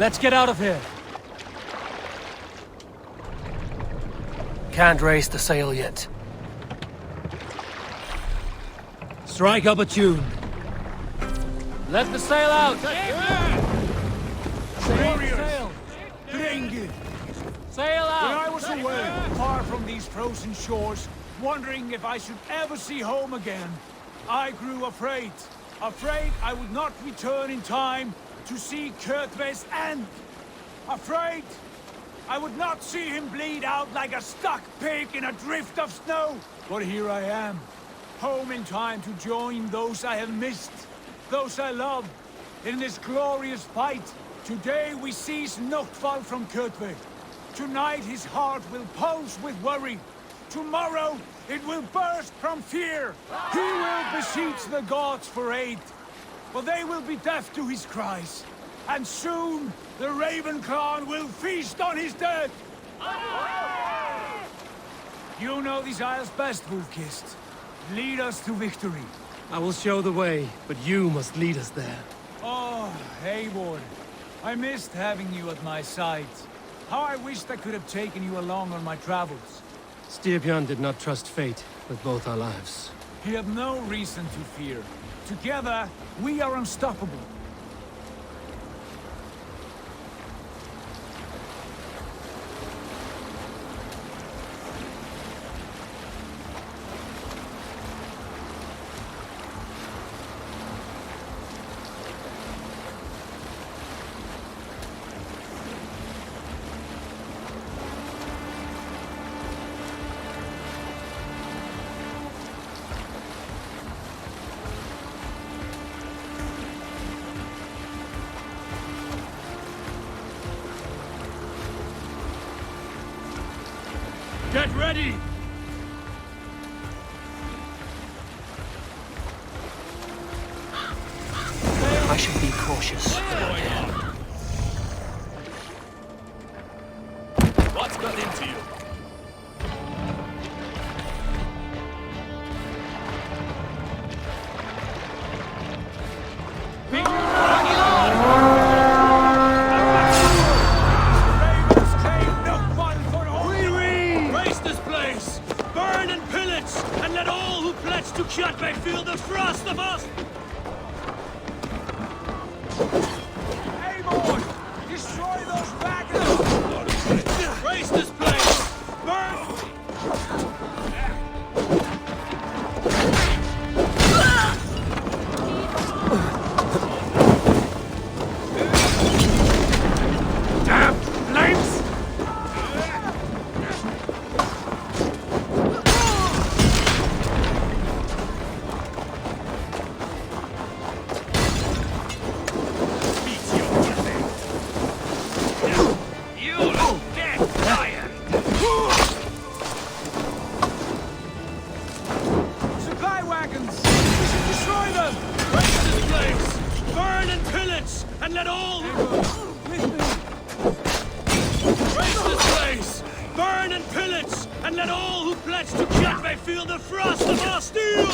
Let's get out of here. Can't raise the sail yet. Strike up a tune. Let the sail out! Warriors! Drengir! Sail When out! I was away, far from these frozen shores, wondering if I should ever see home again, I grew afraid. Afraid I would not return in time to see Kjotve's end. Afraid I would not see him bleed out like a stuck pig in a drift of snow. But here I am, home in time to join those I have missed, those I love, in this glorious fight. Today we seize Noctval from Kjotve. Tonight his heart will pulse with worry. Tomorrow it will burst from fear. He will beseech the gods for aid, but they will be deaf to his cries. And soon the Raven clan will feast on his dead. You know these isles best, Wolf-Kissed. Lead us to victory. I will show the way, but you must lead us there. Oh, Eivor. I missed having you at my side. How I wished I could have taken you along on my travels. Styrbjörn did not trust fate with both our lives. You have no reason to fear. Together, we are unstoppable. Get ready! I should be cautious. What's got into you? To Kjotve feel the thrust of us! Eivor! Destroy those wagons! Raise this place! Burn! Damn flames! And let all burn and pillage, and let all who pledge to Kjotve feel the thrust of our steel!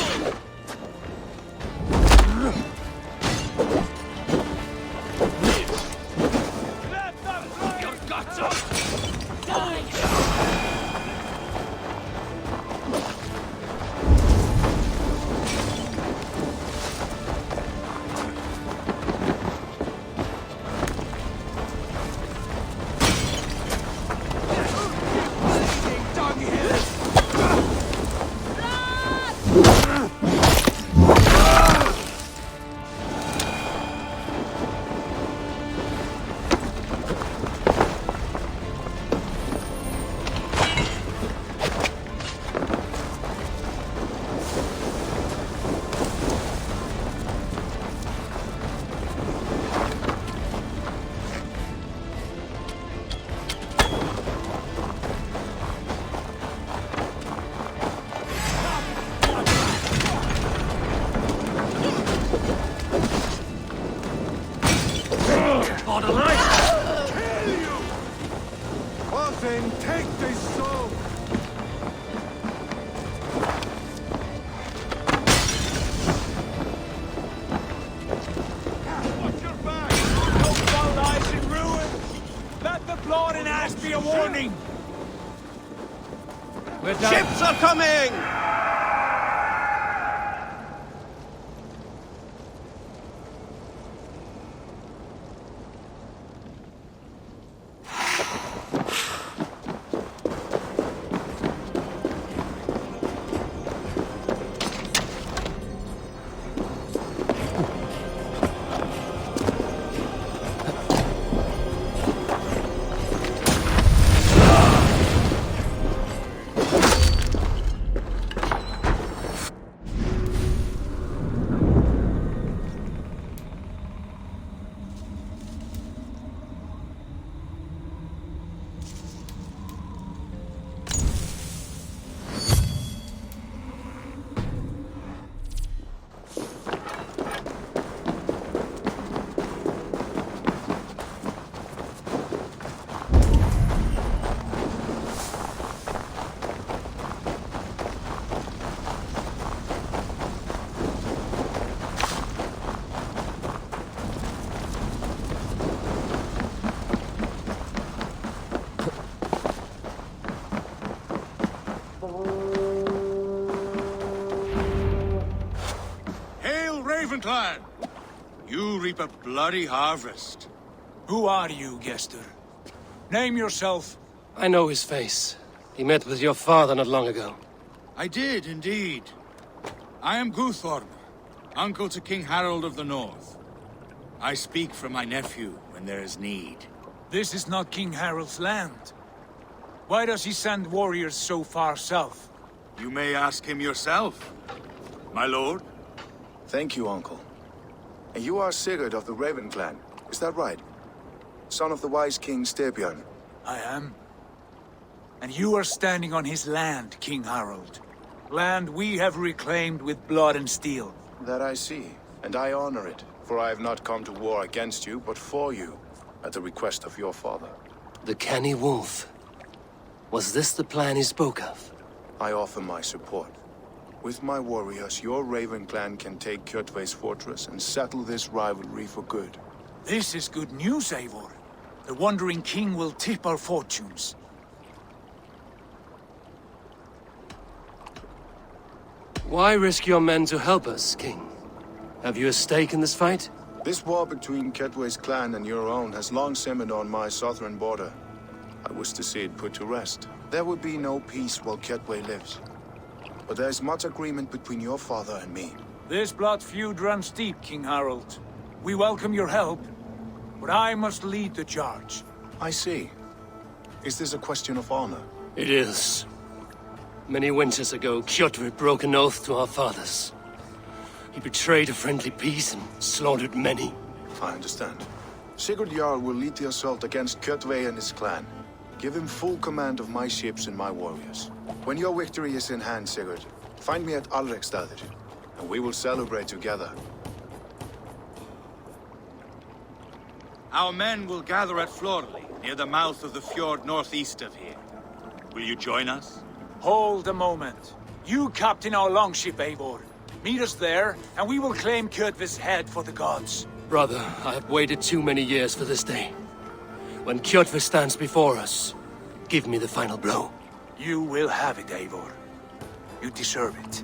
Your guts up! Die! Ships are coming! Ravenclan! You reap a bloody harvest. Who are you, Gester? Name yourself. I know his face. He met with your father not long ago. I did, indeed. I am Guthorm, uncle to King Harold of the North. I speak for my nephew when there is need. This is not King Harold's land. Why does he send warriors so far south? You may ask him yourself, my lord. Thank you, uncle. And you are Sigurd of the Raven clan, is that right? Son of the wise King Styrbjörn. I am. And you are standing on his land, King Harold. Land we have reclaimed with blood and steel. That I see, and I honor it, for I have not come to war against you, but for you, at the request of your father. The canny wolf. Was this the plan he spoke of? I offer my support. With my warriors, your Raven clan can take Kjotve's fortress and settle this rivalry for good. This is good news, Eivor. The Wandering King will tip our fortunes. Why risk your men to help us, King? Have you a stake in this fight? This war between Kjotve's clan and your own has long simmered on my southern border. I wish to see it put to rest. There will be no peace while Kjotve lives. But there is much agreement between your father and me. This blood feud runs deep, King Harold. We welcome your help, but I must lead the charge. I see. Is this a question of honor? It is. Many winters ago, Kjotve broke an oath to our fathers. He betrayed a friendly peace and slaughtered many. I understand. Sigurd Jarl will lead the assault against Kjotve and his clan. Give him full command of my ships and my warriors. When your victory is in hand, Sigurd, find me at Alrekstadir, and we will celebrate together. Our men will gather at Florley, near the mouth of the fjord northeast of here. Will you join us? Hold a moment. You captain our longship, Eivor. Meet us there, and we will claim Kjotve's head for the gods. Brother, I have waited too many years for this day. When Kjotve stands before us, give me the final blow. You will have it, Eivor. You deserve it.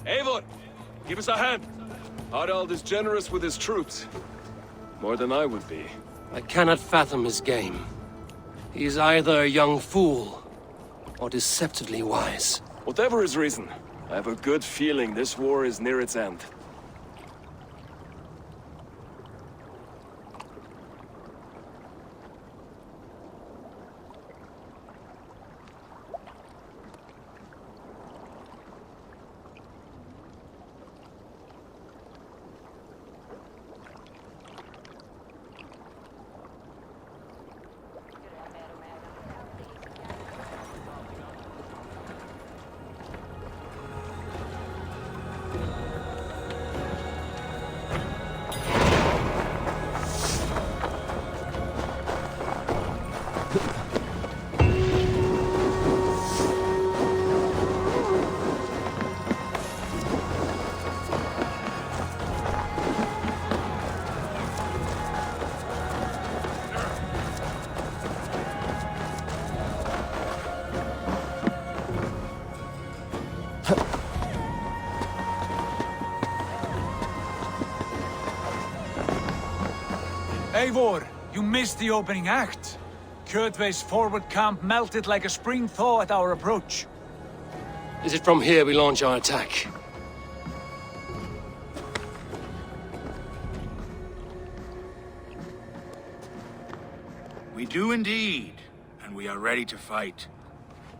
Eivor, give us a hand. Harald is generous with his troops. More than I would be. I cannot fathom his game. He is either a young fool, or deceptively wise. Whatever his reason, I have a good feeling this war is near its end. Eivor, you missed the opening act. Kjotve's forward camp melted like a spring thaw at our approach. Is it from here we launch our attack? We do indeed, and we are ready to fight.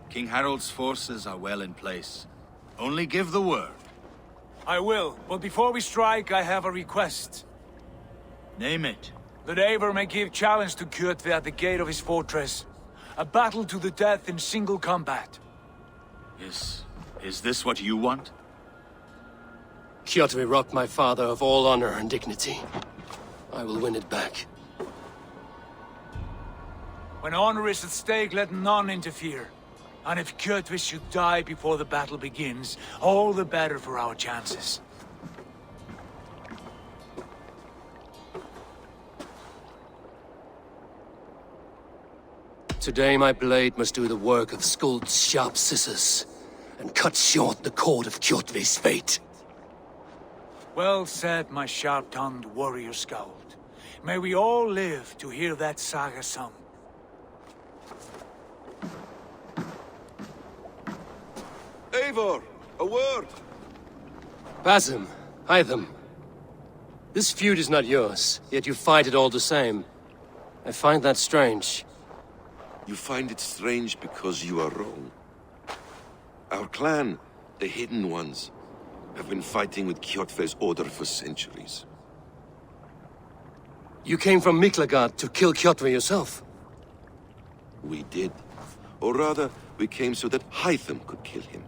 King Harold's forces are well in place. Only give the word. I will, but before we strike, I have a request. Name it. That Eivor may give challenge to Kjotve at the gate of his fortress. A battle to the death in single combat. Is this what you want? Kjotve robbed my father of all honor and dignity. I will win it back. When honor is at stake, let none interfere. And if Kjotve should die before the battle begins, all the better for our chances. Today my blade must do the work of Skuld's sharp scissors, and cut short the cord of Kjotve's fate. Well said, my sharp-tongued warrior Skald. May we all live to hear that saga sung. Eivor, a word! Basim, Hytham. This feud is not yours, yet you fight it all the same. I find that strange. You find it strange because you are wrong. Our clan, the Hidden Ones, have been fighting with Kjotve's order for centuries. You came from Miklagard to kill Kjotve yourself? We did. Or rather, we came so that Hytham could kill him.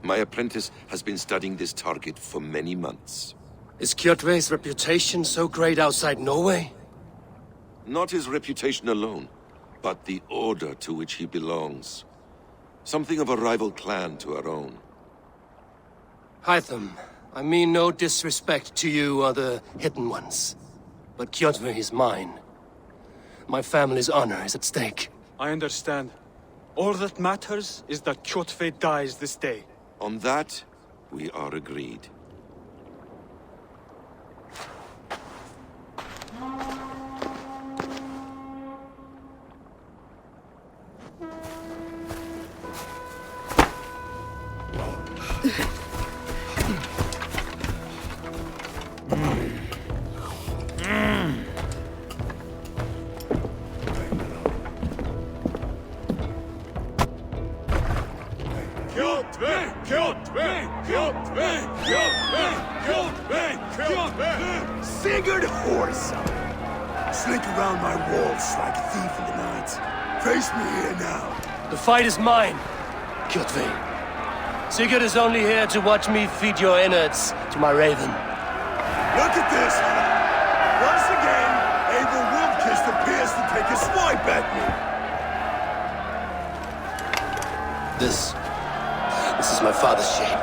My apprentice has been studying this target for many months. Is Kjotve's reputation so great outside Norway? Not his reputation alone, but the order to which he belongs. Something of a rival clan to our own. Hytham, I mean no disrespect to you or the Hidden Ones. But Kjotve is mine. My family's honor is at stake. I understand. All that matters is that Kjotve dies this day. On that, we are agreed. Sigurd horse! Slink around my walls like a thief in the night. Face me here now. The fight is mine, Kjotve. Sigurd is only here to watch me feed your innards to my raven. Look at this! Once again, Eivor Wolf-Kissed appears to take a swipe at me. This is my father's shame.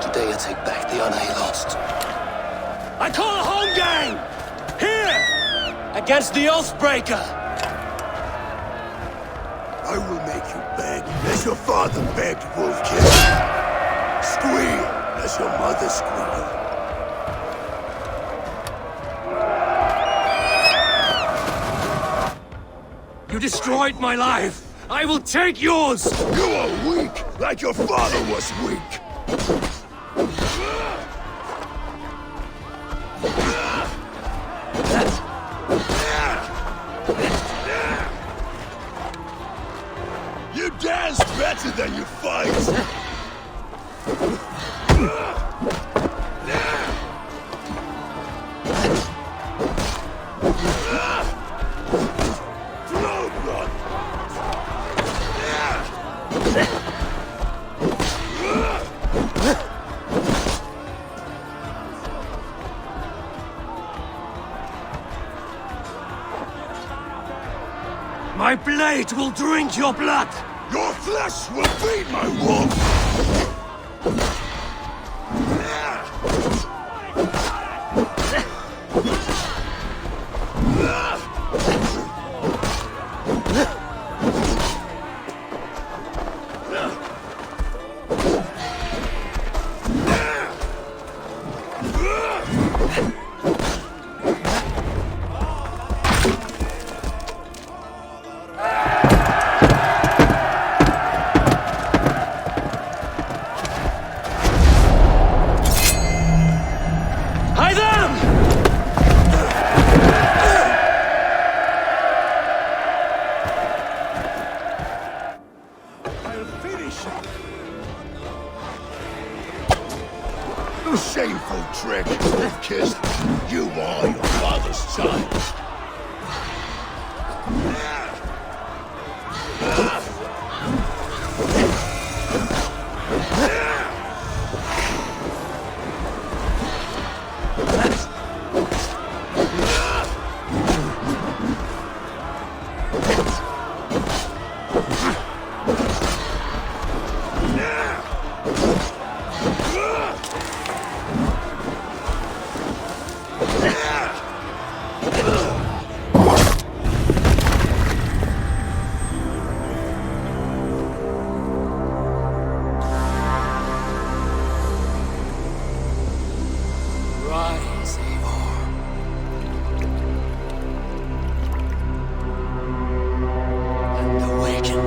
Today I take back the honor he lost. I call a home game! Here! Against the Oathbreaker! I will make you beg, as your father begged, Wolf-Kissed. Squeal, as your mother squealed. You destroyed my life! I will take yours! You are weak, like your father was weak. You dance better than you fight! My blade will drink your blood! Your flesh will feed my wolf! wolf-kissed. You are your father's child. Rise, Eivor. And awaken.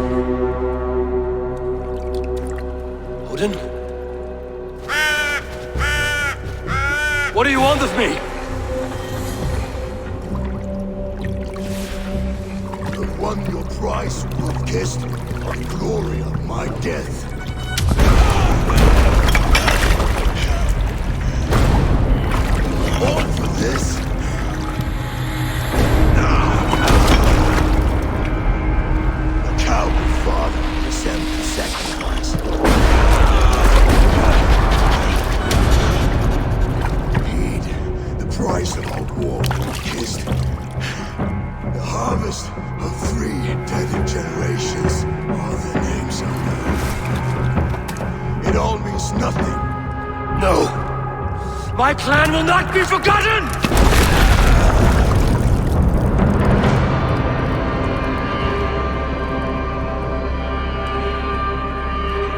Odin? What do you want of me? You won your prize, wolf-kissed, on glory of my death. All for this? A coward father is empty sacrifice. Indeed, the price of our war was kissed. The harvest of 3 deaded generations. All their names are known. It all means nothing. No! My clan will not be forgotten!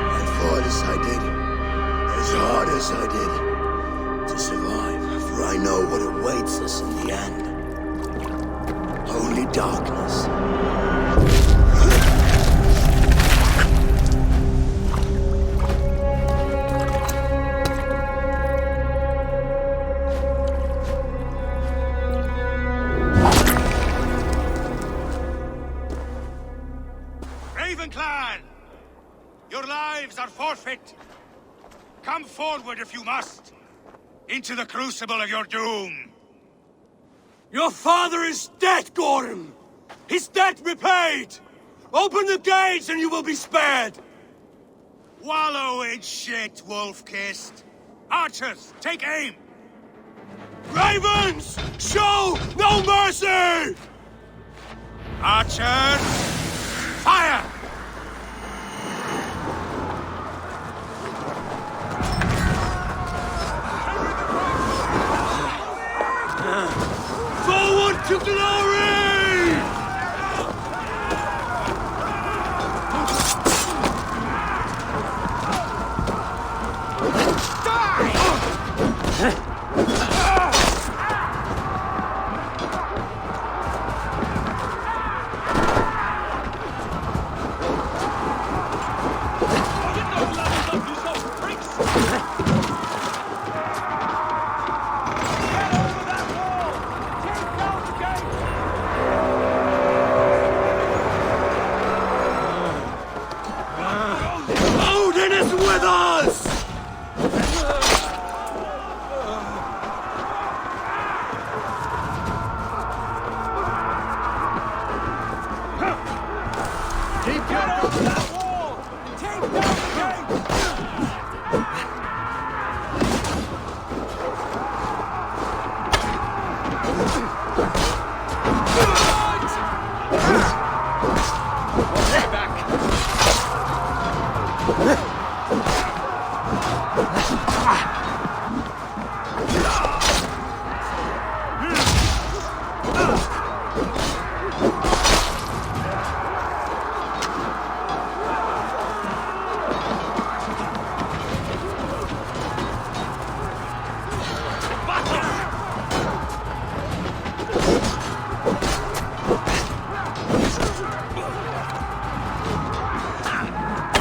I fought as I did, as hard as I did, to survive, for I know what awaits us in the end. Only darkness. Clan! Your lives are forfeit. Come forward if you must. Into the crucible of your doom. Your father is dead, Gordon! His debt repaid! Open the gates and you will be spared! Wallow in shit, wolf-kissed. Archers, take aim! Ravens! Show no mercy! Archers, fire! Forward to glory! Odin is with us! Keep down over that wall! Take down the gate!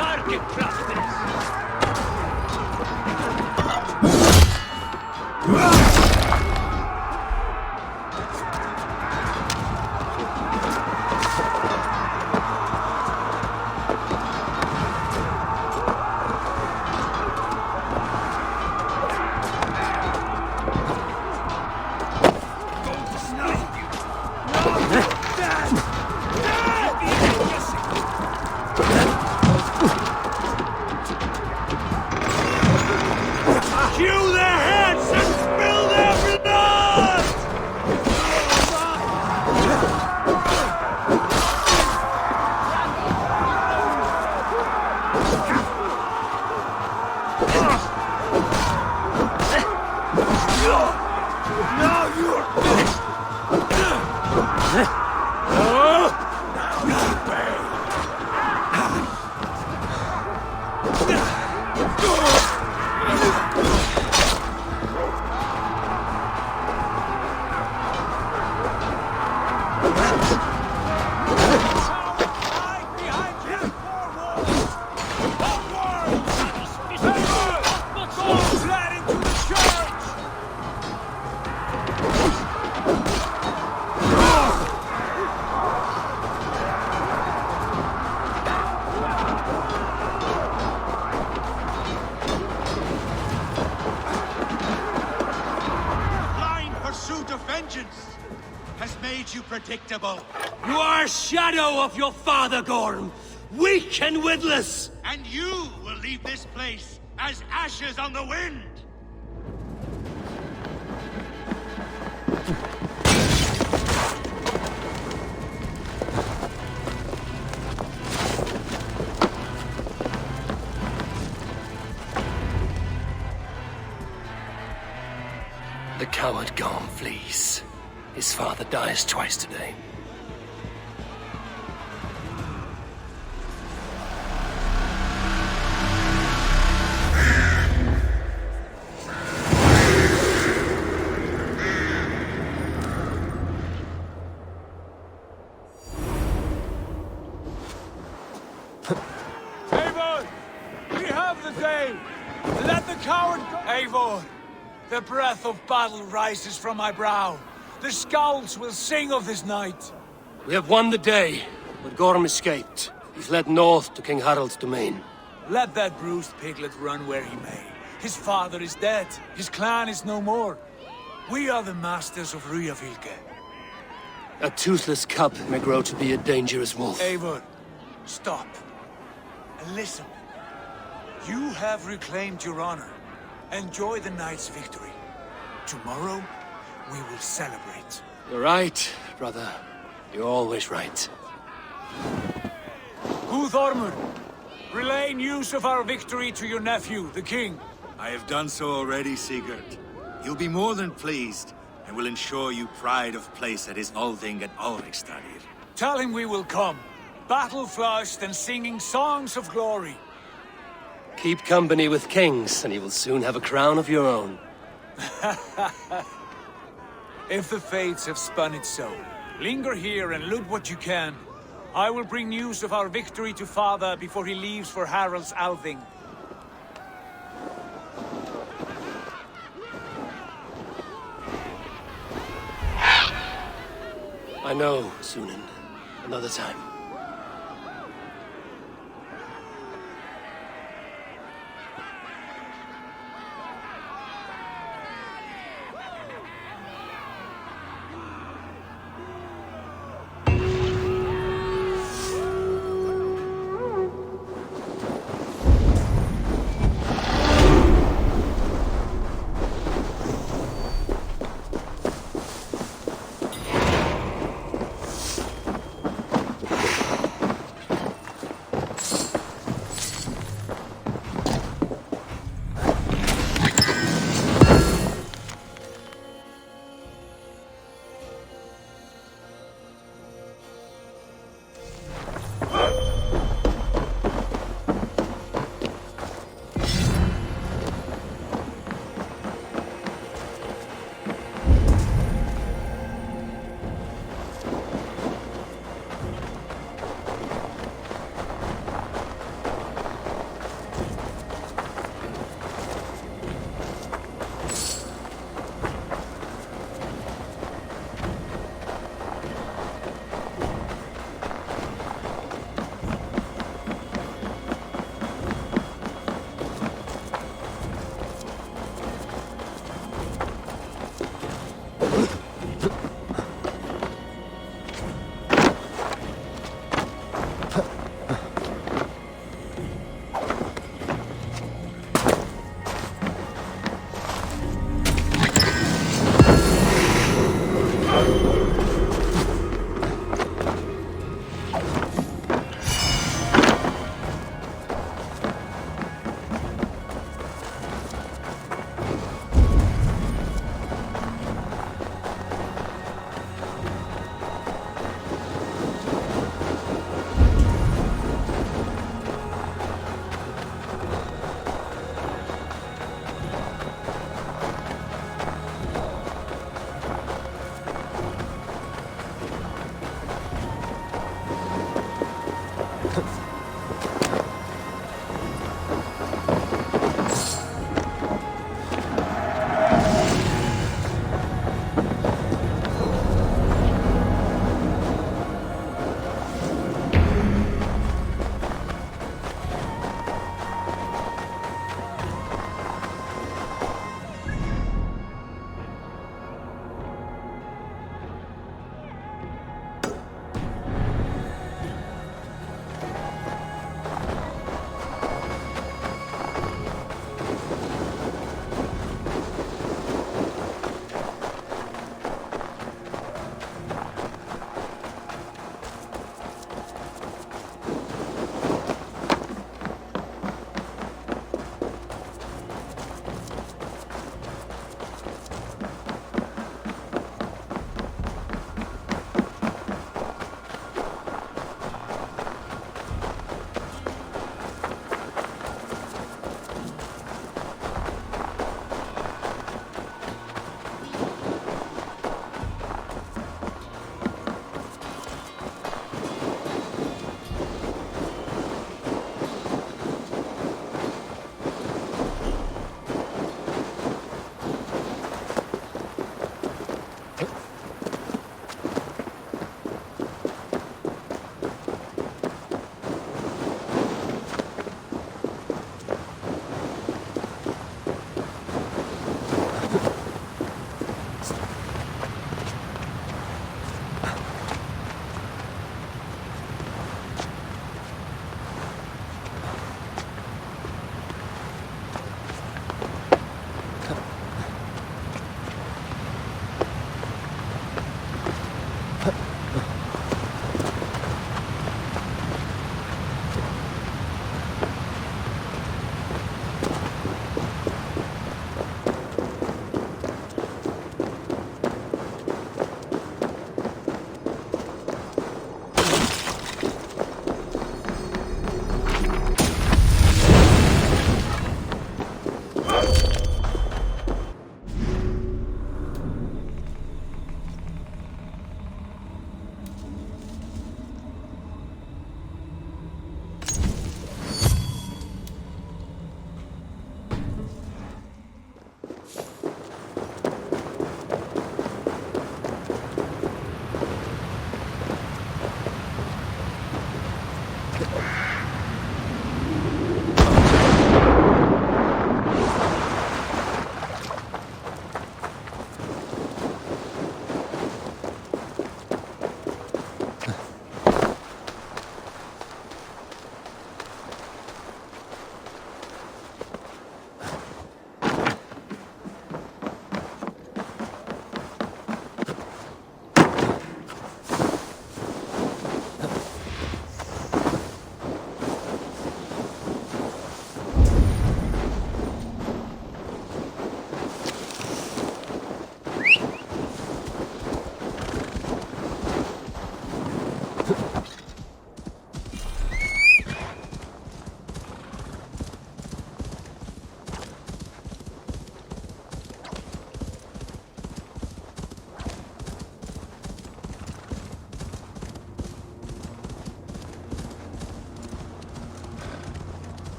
Target crafted! Now you're finished! Now you pay! Hide behind your four walls! Onwards! Go fled into the church! Blind pursuit of vengeance has made you predictable. You are a shadow of your father, Gorm. Weak and witless. And you will leave this place as ashes on the wind. The coward Gorm flees. His father dies twice today. Eivor! We have the day! Let the coward go! Eivor! The breath of battle rises from my brow. The scouts will sing of this night. We have won the day, but Gorm escaped. He's led north to King Harald's domain. Let that bruised piglet run where he may. His father is dead. His clan is no more. We are the masters of Ryjavilke. A toothless cub may grow to be a dangerous wolf. Eivor, stop. And listen. You have reclaimed your honor. Enjoy the night's victory. Tomorrow, we will celebrate. You're right, brother. You're always right. Guthormur, relay news of our victory to your nephew, the king. I have done so already, Sigurd. He'll be more than pleased, and will ensure you pride of place at his Althing at Ulrichstadir. Tell him we will come, battle-flushed and singing songs of glory. Keep company with kings, and you will soon have a crown of your own. If the fates have spun it so, linger here and loot what you can. I will bring news of our victory to father before he leaves for Harald's Althing. I know, Sunan. Another time.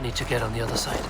Need to get on the other side.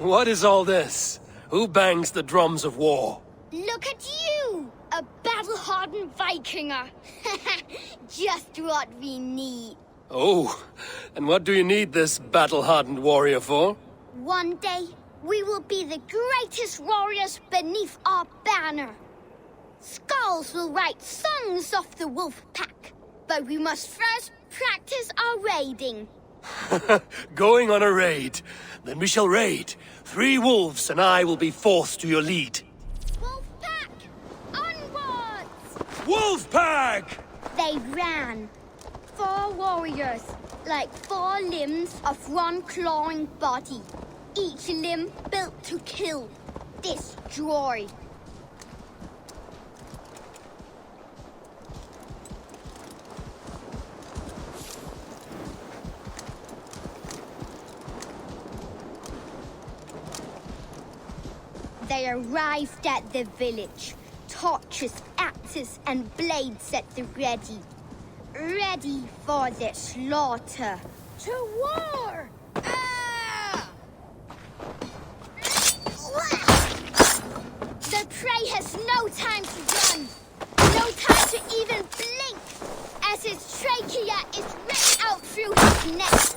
What is all this? Who bangs the drums of war? Look at you! A battle-hardened Vikinger. Just what we need. Oh, and what do you need this battle-hardened warrior for? One day, we will be the greatest warriors beneath our banner. Skulls will write songs of the wolf pack, but we must first practice our raiding. Going on a raid. Then we shall raid. 3 wolves and I will be fourth to your lead. Wolf pack! Onwards! Wolf pack! They ran. 4 warriors, like 4 limbs of one clawing body. Each limb built to kill, destroy. They arrived at the village. Torches, axes, and blades at the ready. Ready for the slaughter. To war! The prey has no time to run. No time to even blink, as his trachea is ripped out through his neck.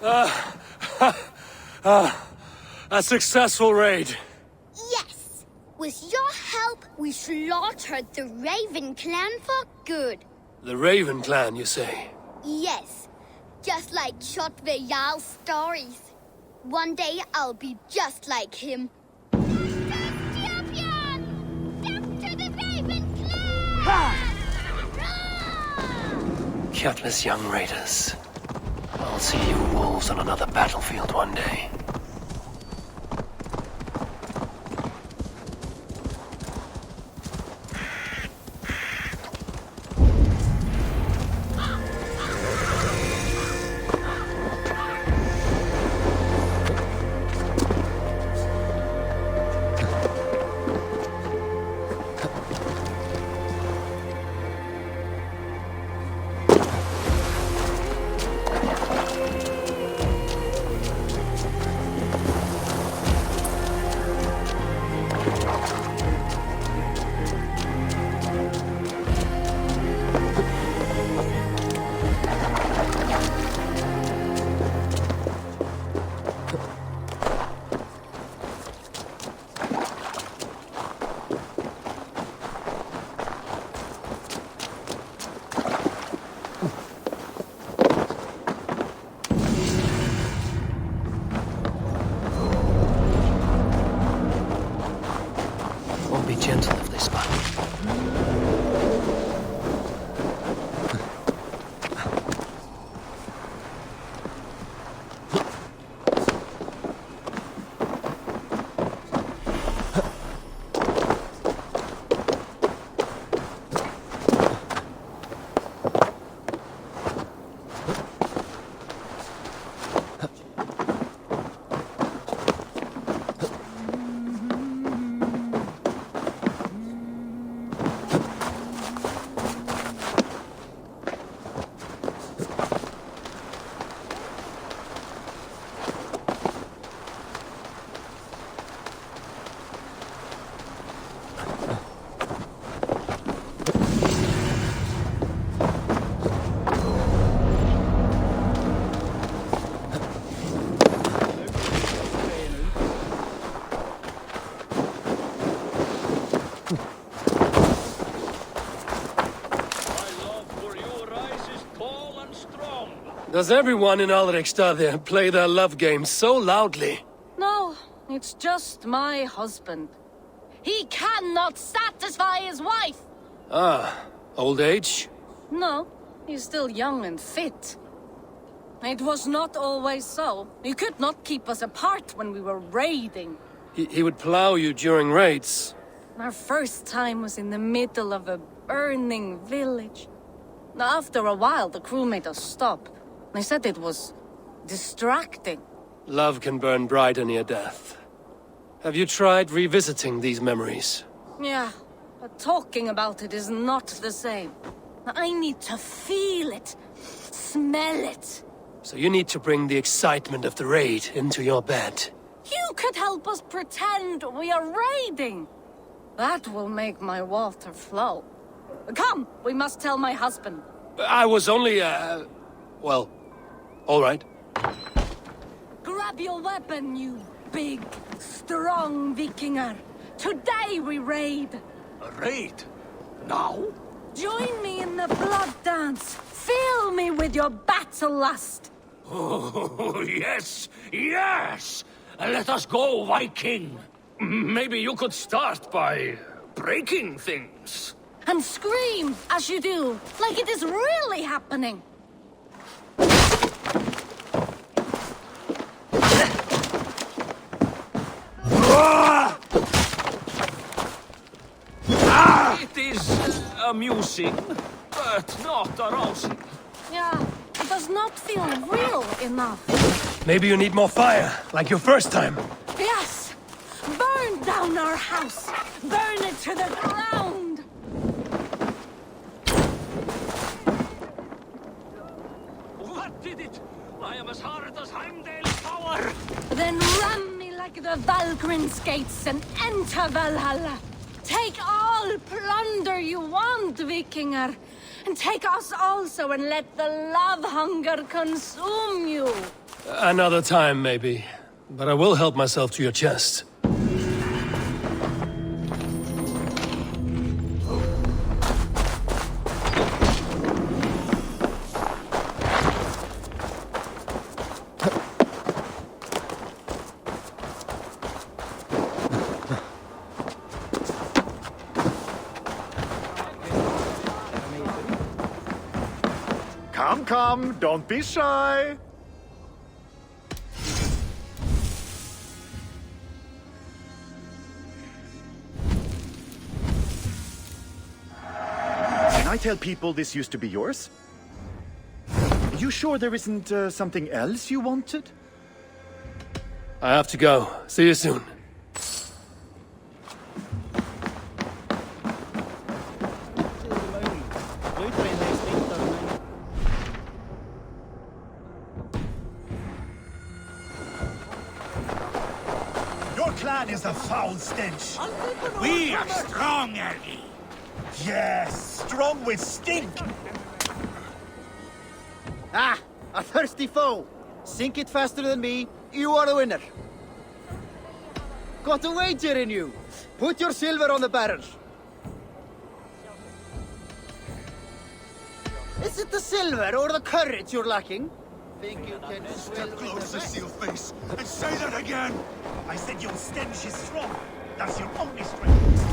A successful raid. Yes. With your help, we slaughtered the Raven clan for good. The Raven clan, you say? Yes. Just like Creed Jarl's stories. One day I'll be just like him. Champion! Death to the Raven clan! Guiltless young raiders. I'll see you wolves on another battlefield one day. Be gentle if they spot me. Does everyone in Alrekstad play their love game so loudly? No, it's just my husband. He cannot satisfy his wife! Ah, old age? No, he's still young and fit. It was not always so. He could not keep us apart when we were raiding. He would plow you during raids. Our first time was in the middle of a burning village. After a while, the crew made us stop. They said it was distracting. Love can burn brighter near death. Have you tried revisiting these memories? Yeah, but talking about it is not the same. I need to feel it, smell it. So you need to bring the excitement of the raid into your bed. You could help us pretend we are raiding. That will make my water flow. Come, we must tell my husband. I was only, well, all right. Grab your weapon, you big, strong Vikinger. Today we raid. A raid? Now? Join me in the blood dance. Fill me with your battle lust. Oh, yes, yes! Let us go, Viking. Maybe you could start by breaking things. And scream as you do, like it is really happening. It is amusing, but not arousing. Yeah, it does not feel real enough. Maybe you need more fire, like your first time. Yes! Burn down our house! Burn it to the ground! What did it? I am as hard as Heimdall's power! Then ram me like the Valkyrin skates and enter Valhalla! Take all plunder you want, Vikinger! And take us also and let the love hunger consume you! Another time, maybe. But I will help myself to your chest. Come, don't be shy. Can I tell people this used to be yours? You sure there isn't something else you wanted? I have to go. See you soon. Your clan is a foul stench. We are strong, Ergi. Yes, strong with stink. Ah, a thirsty foe. Sink it faster than me, you are the winner. Got a wager in you. Put your silver on the barrel. Is it the silver or the courage you're lacking? Think you can swell with Close the to your face and say that again. I said your stench is strong. That's your only strength.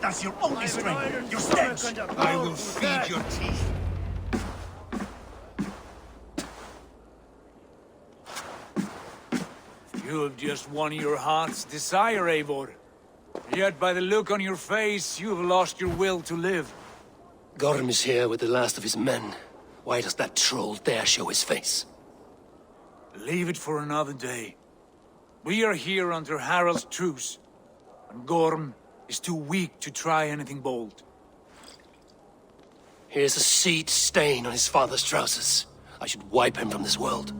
That's your only strength. Your stench. I will feed your teeth. You have just won your heart's desire, Eivor. Yet by the look on your face, you have lost your will to live. Gorm is here with the last of his men. Why does that troll dare show his face? Leave it for another day. We are here under Harald's truce, and Gorm is too weak to try anything bold. Here's a seed stain on his father's trousers. I should wipe him from this world.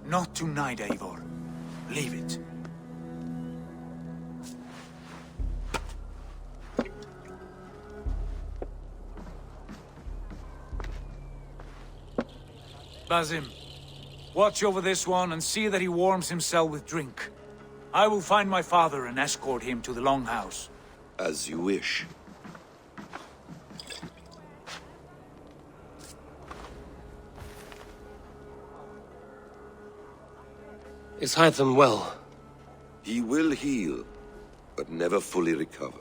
Not tonight, Eivor. Leave it. Basim, watch over this one and see that he warms himself with drink. I will find my father and escort him to the Longhouse. As you wish. Is Hytham well? He will heal, but never fully recover.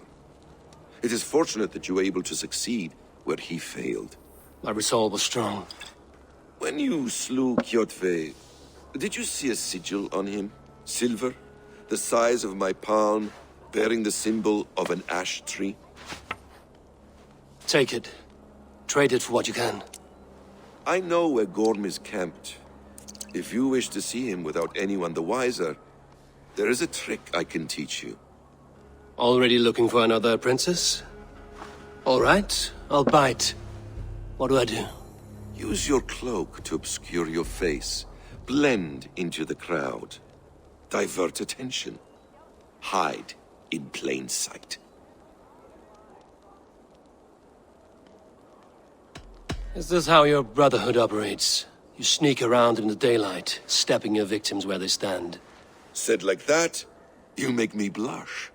It is fortunate that you were able to succeed where he failed. My resolve was strong. When you slew Kjotve, did you see a sigil on him? Silver, the size of my palm, bearing the symbol of an ash tree? Take it. Trade it for what you can. I know where Gorm is camped. If you wish to see him without anyone the wiser, there is a trick I can teach you. Already looking for another princess? All right, I'll bite. What do I do? Use your cloak to obscure your face. Blend into the crowd. Divert attention. Hide in plain sight. Is this how your Brotherhood operates? You sneak around in the daylight, stepping your victims where they stand. Said like that, you make me blush.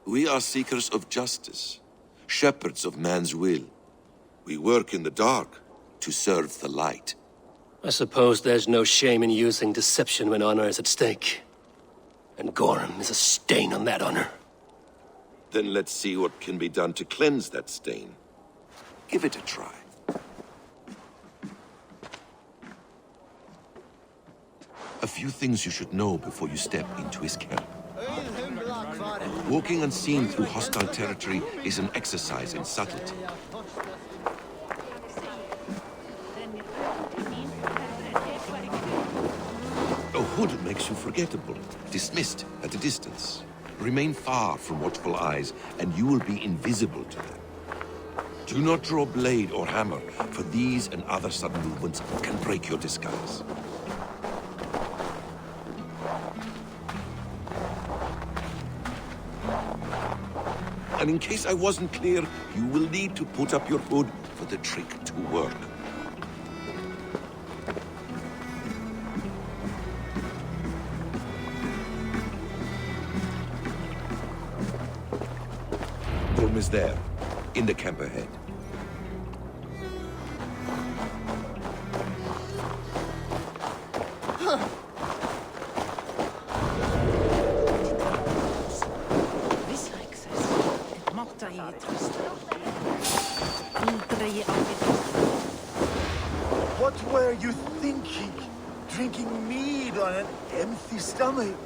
We are seekers of justice, shepherds of man's will. We work in the dark to serve the light. I suppose there's no shame in using deception when honor is at stake. And Gorm is a stain on that honor. Then let's see what can be done to cleanse that stain. Give it a try. A few things you should know before you step into his camp. Walking unseen through hostile territory is an exercise in subtlety. A hood makes you forgettable, dismissed at a distance. Remain far from watchful eyes, and you will be invisible to them. Do not draw blade or hammer, for these and other sudden movements can break your disguise. And in case I wasn't clear, you will need to put up your hood for the trick to work. Gorm is there, in the camp ahead. What were you thinking? Drinking mead on an empty stomach?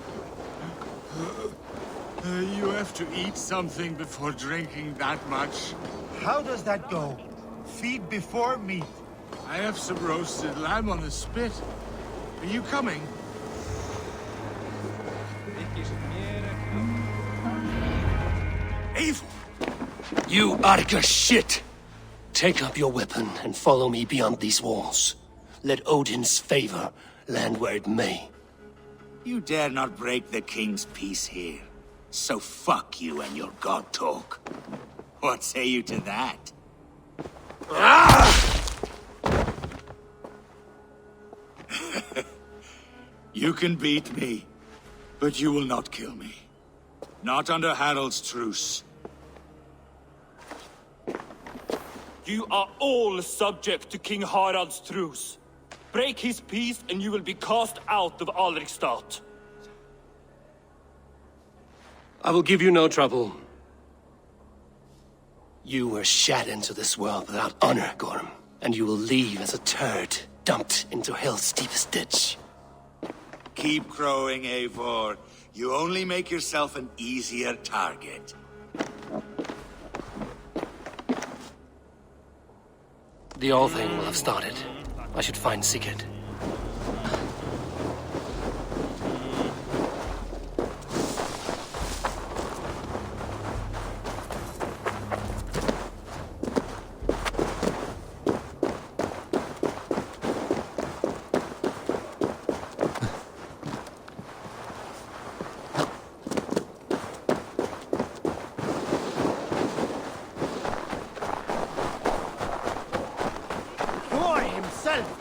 You have to eat something before drinking that much. How does that go? Feed before meat. I have some roasted lamb on the spit. Are you coming? Eivor! You Arga shit! Take up your weapon and follow me beyond these walls. Let Odin's favor land where it may. You dare not break the king's peace here. So fuck you and your god talk. What say you to that? You can beat me, but you will not kill me. Not under Harald's truce. You are all subject to King Harald's truce. Break his peace and you will be cast out of Alrikstad. I will give you no trouble. You were shat into this world without honor, Gorm, and you will leave as a turd dumped into hell's deepest ditch. Keep crowing, Eivor. You only make yourself an easier target. The All Thing will have started. I should find Sigurd.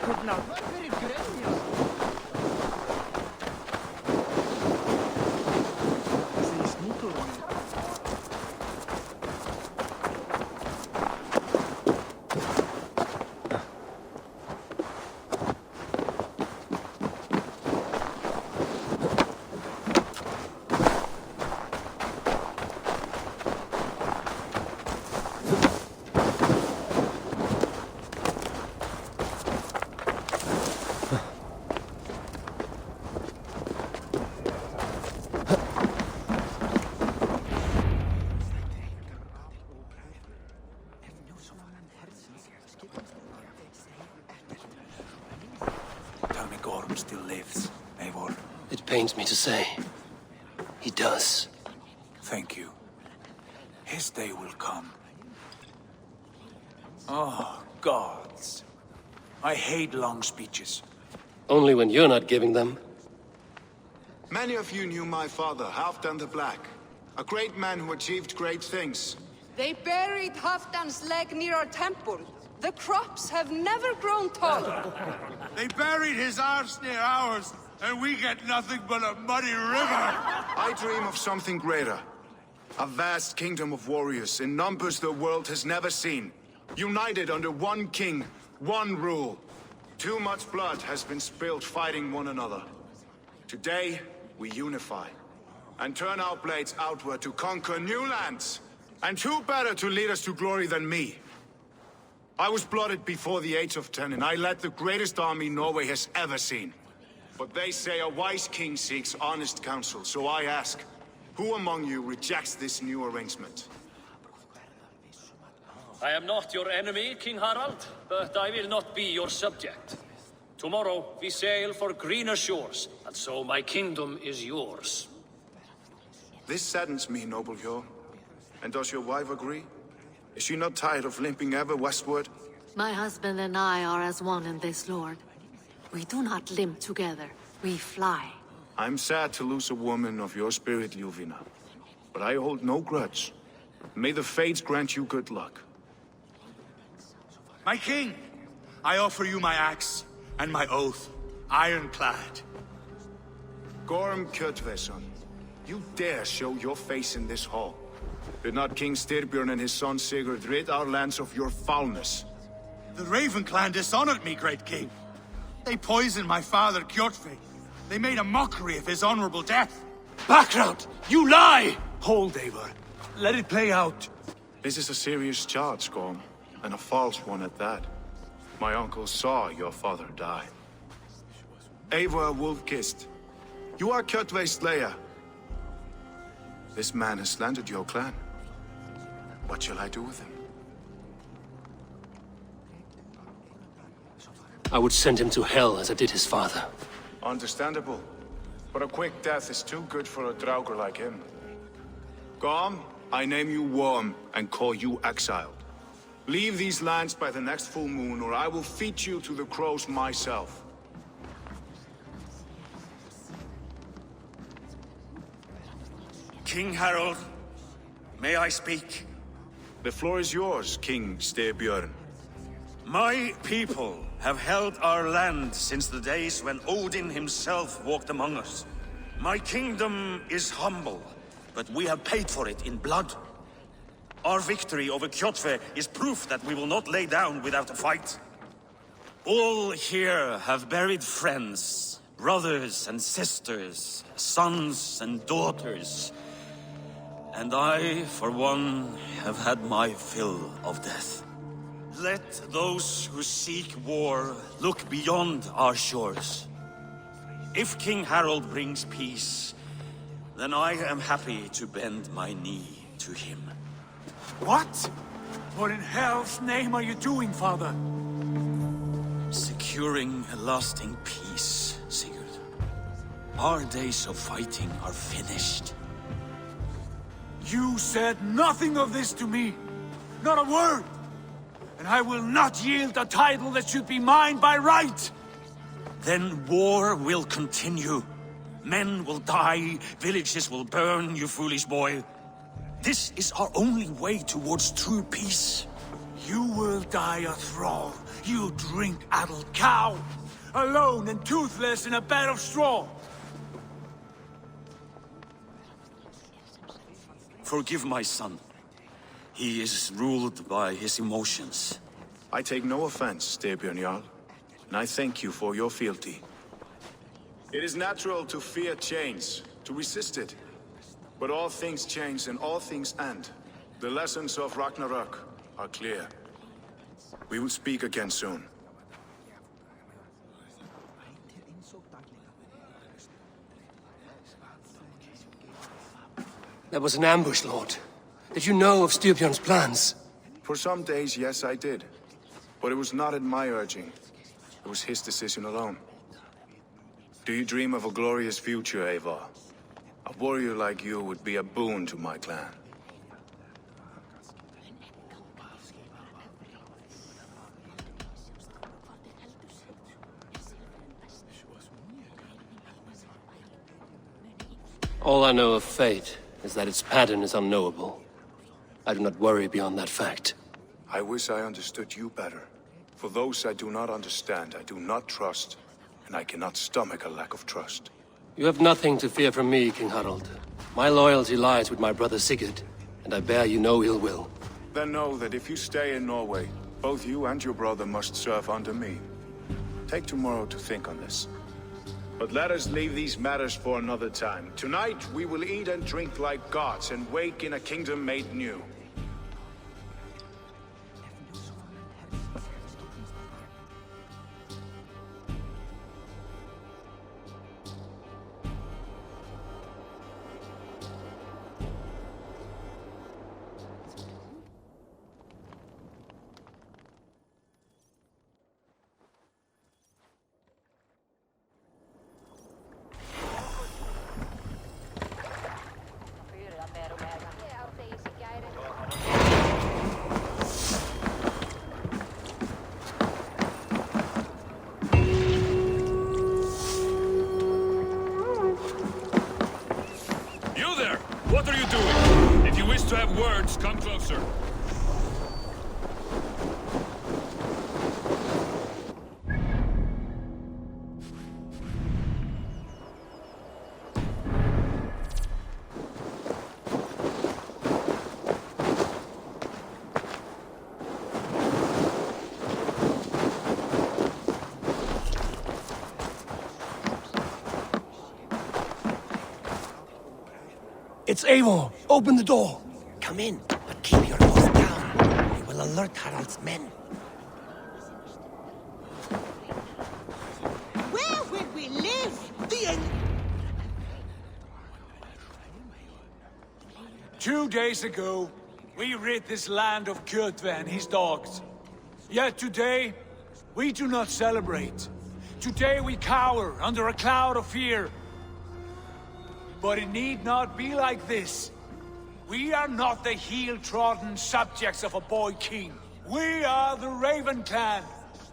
Could not. pains me to say, he does. Thank you. His day will come. Oh, gods. I hate long speeches. Only when you're not giving them. Many of you knew my father, Halfdan the Black. A great man who achieved great things. They buried Halfdan's leg near our temple. The crops have never grown taller. They buried his arse near ours, and we get nothing but a muddy river. I dream of something greater. A vast kingdom of warriors in numbers the world has never seen. United under one king, one rule. Too much blood has been spilled fighting one another. Today, we unify. And turn our blades outward to conquer new lands. And who better to lead us to glory than me? I was blooded before the age of 10, and I led the greatest army Norway has ever seen. But they say a wise king seeks honest counsel, so I ask, who among you rejects this new arrangement? I am not your enemy, King Harald, but I will not be your subject. Tomorrow we sail for greener shores, and so my kingdom is yours. This saddens me, noble Hjor. And does your wife agree? Is she not tired of limping ever westward? My husband and I are as one in this, Lord. We do not limp together, we fly. I'm sad to lose a woman of your spirit, Ljuvina. But I hold no grudge. May the fates grant you good luck. My king, I offer you my axe and my oath, ironclad. Gorm Kjotveson, you dare show your face in this hall. Did not King Styrbjörn and his son Sigurd rid our lands of your foulness? The Raven clan dishonored me, great king. They poisoned my father, Kjotve. They made a mockery of his honorable death. Background! You lie! Hold, Eivor. Let it play out. This is a serious charge, Gorm, and a false one at that. My uncle saw your father die. Eivor Wolf-Kissed, you are Kjotve's slayer. This man has slandered your clan. What shall I do with him? I would send him to hell as I did his father. Understandable. But a quick death is too good for a Draugr like him. Gorm, I name you Worm and call you exiled. Leave these lands by the next full moon, or I will feed you to the crows myself. King Harald, may I speak? The floor is yours, King Styrbjörn. My people have held our land since the days when Odin himself walked among us. My kingdom is humble, but we have paid for it in blood. Our victory over Kjotve is proof that we will not lay down without a fight. All here have buried friends, brothers and sisters, sons and daughters. And I, for one, have had my fill of death. Let those who seek war look beyond our shores. If King Harald brings peace, then I am happy to bend my knee to him. What? What in hell's name are you doing, father? Securing a lasting peace, Sigurd. Our days of fighting are finished. You said nothing of this to me. Not a word. And I will not yield a title that should be mine by right. Then war will continue. Men will die, villages will burn, you foolish boy. This is our only way towards true peace. You will die a thrall. You drink-addled cow. Alone and toothless in a bed of straw. Forgive my son. He is ruled by his emotions. I take no offense, Styrbjörn Jarl, and I thank you for your fealty. It is natural to fear change, to resist it. But all things change and all things end. The lessons of Ragnarök are clear. We will speak again soon. That was an ambush, Lord. Did you know of Styrbjörn's plans? For some days, yes, I did. But it was not at my urging. It was his decision alone. Do you dream of a glorious future, Eivor? A warrior like you would be a boon to my clan. All I know of fate is that its pattern is unknowable. I do not worry beyond that fact. I wish I understood you better. For those I do not understand, I do not trust, and I cannot stomach a lack of trust. You have nothing to fear from me, King Harald. My loyalty lies with my brother Sigurd, and I bear you no ill will. Then know that if you stay in Norway, both you and your brother must serve under me. Take tomorrow to think on this. But let us leave these matters for another time. Tonight, we will eat and drink like gods and wake in a kingdom made new. What are you doing? If you wish to have words, come closer. It's Eivor! Open the door! Come in, but keep your nose down. We will alert Harald's men. Where will we live? The end. 2 days ago, we rid this land of Kjotve and his dogs. Yet today, we do not celebrate. Today we cower under a cloud of fear. But it need not be like this. We are not the heel-trodden subjects of a boy king. We are the Raven clan.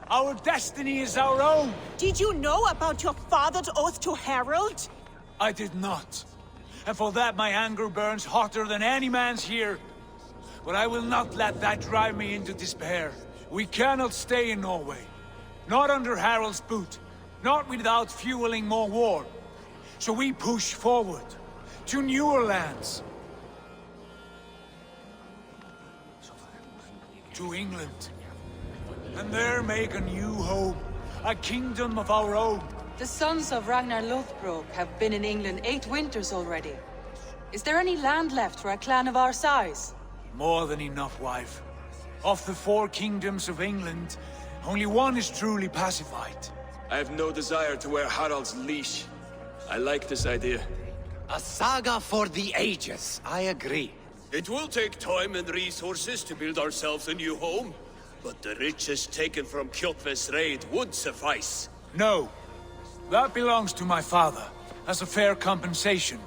Our destiny is our own. Did you know about your father's oath to Harald? I did not. And for that my anger burns hotter than any man's here. But I will not let that drive me into despair. We cannot stay in Norway. Not under Harald's boot. Not without fueling more war. So we push forward, to newer lands. To England. And there make a new home, a kingdom of our own. The sons of Ragnar Lothbrok have been in England 8 winters already. Is there any land left for a clan of our size? More than enough, wife. Of the 4 kingdoms of England, only one is truly pacified. I have no desire to wear Harald's leash. I like this idea. A saga for the ages, I agree. It will take time and resources to build ourselves a new home, but the riches taken from Kjotve's raid would suffice. No. That belongs to my father, as a fair compensation.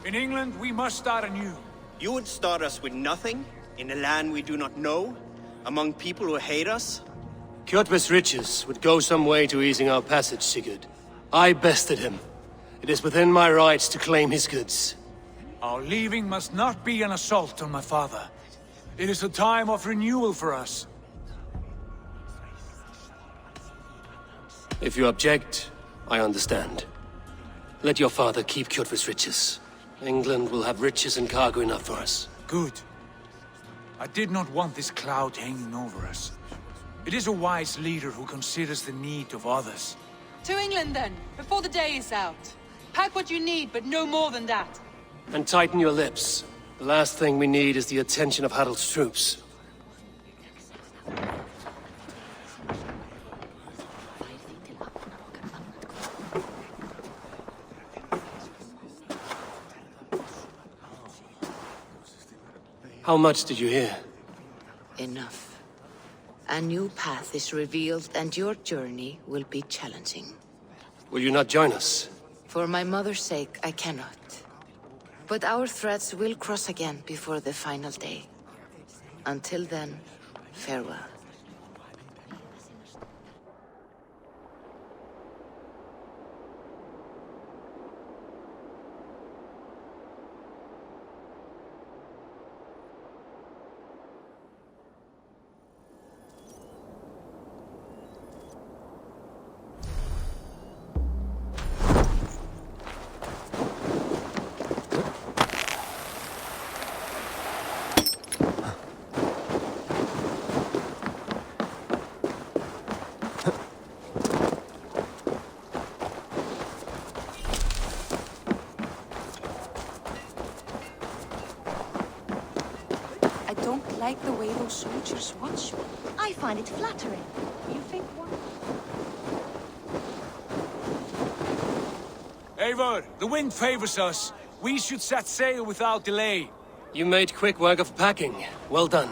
In England, we must start anew. You would start us with nothing? In a land we do not know? Among people who hate us? Kjotve's riches would go some way to easing our passage, Sigurd. I bested him. It is within my rights to claim his goods. Our leaving must not be an assault on my father. It is a time of renewal for us. If you object, I understand. Let your father keep Kjotve's riches. England will have riches and cargo enough for us. Good. I did not want this cloud hanging over us. It is a wise leader who considers the need of others. To England then, before the day is out. Pack what you need, but no more than that. And tighten your lips. The last thing we need is the attention of Harald's troops. How much did you hear? Enough. A new path is revealed and your journey will be challenging. Will you not join us? For my mother's sake, I cannot. But our threads will cross again before the final day. Until then, farewell. I don't like the way those soldiers watch me. I find it flattering. You think what? Eivor, the wind favors us. We should set sail without delay. You made quick work of packing. Well done.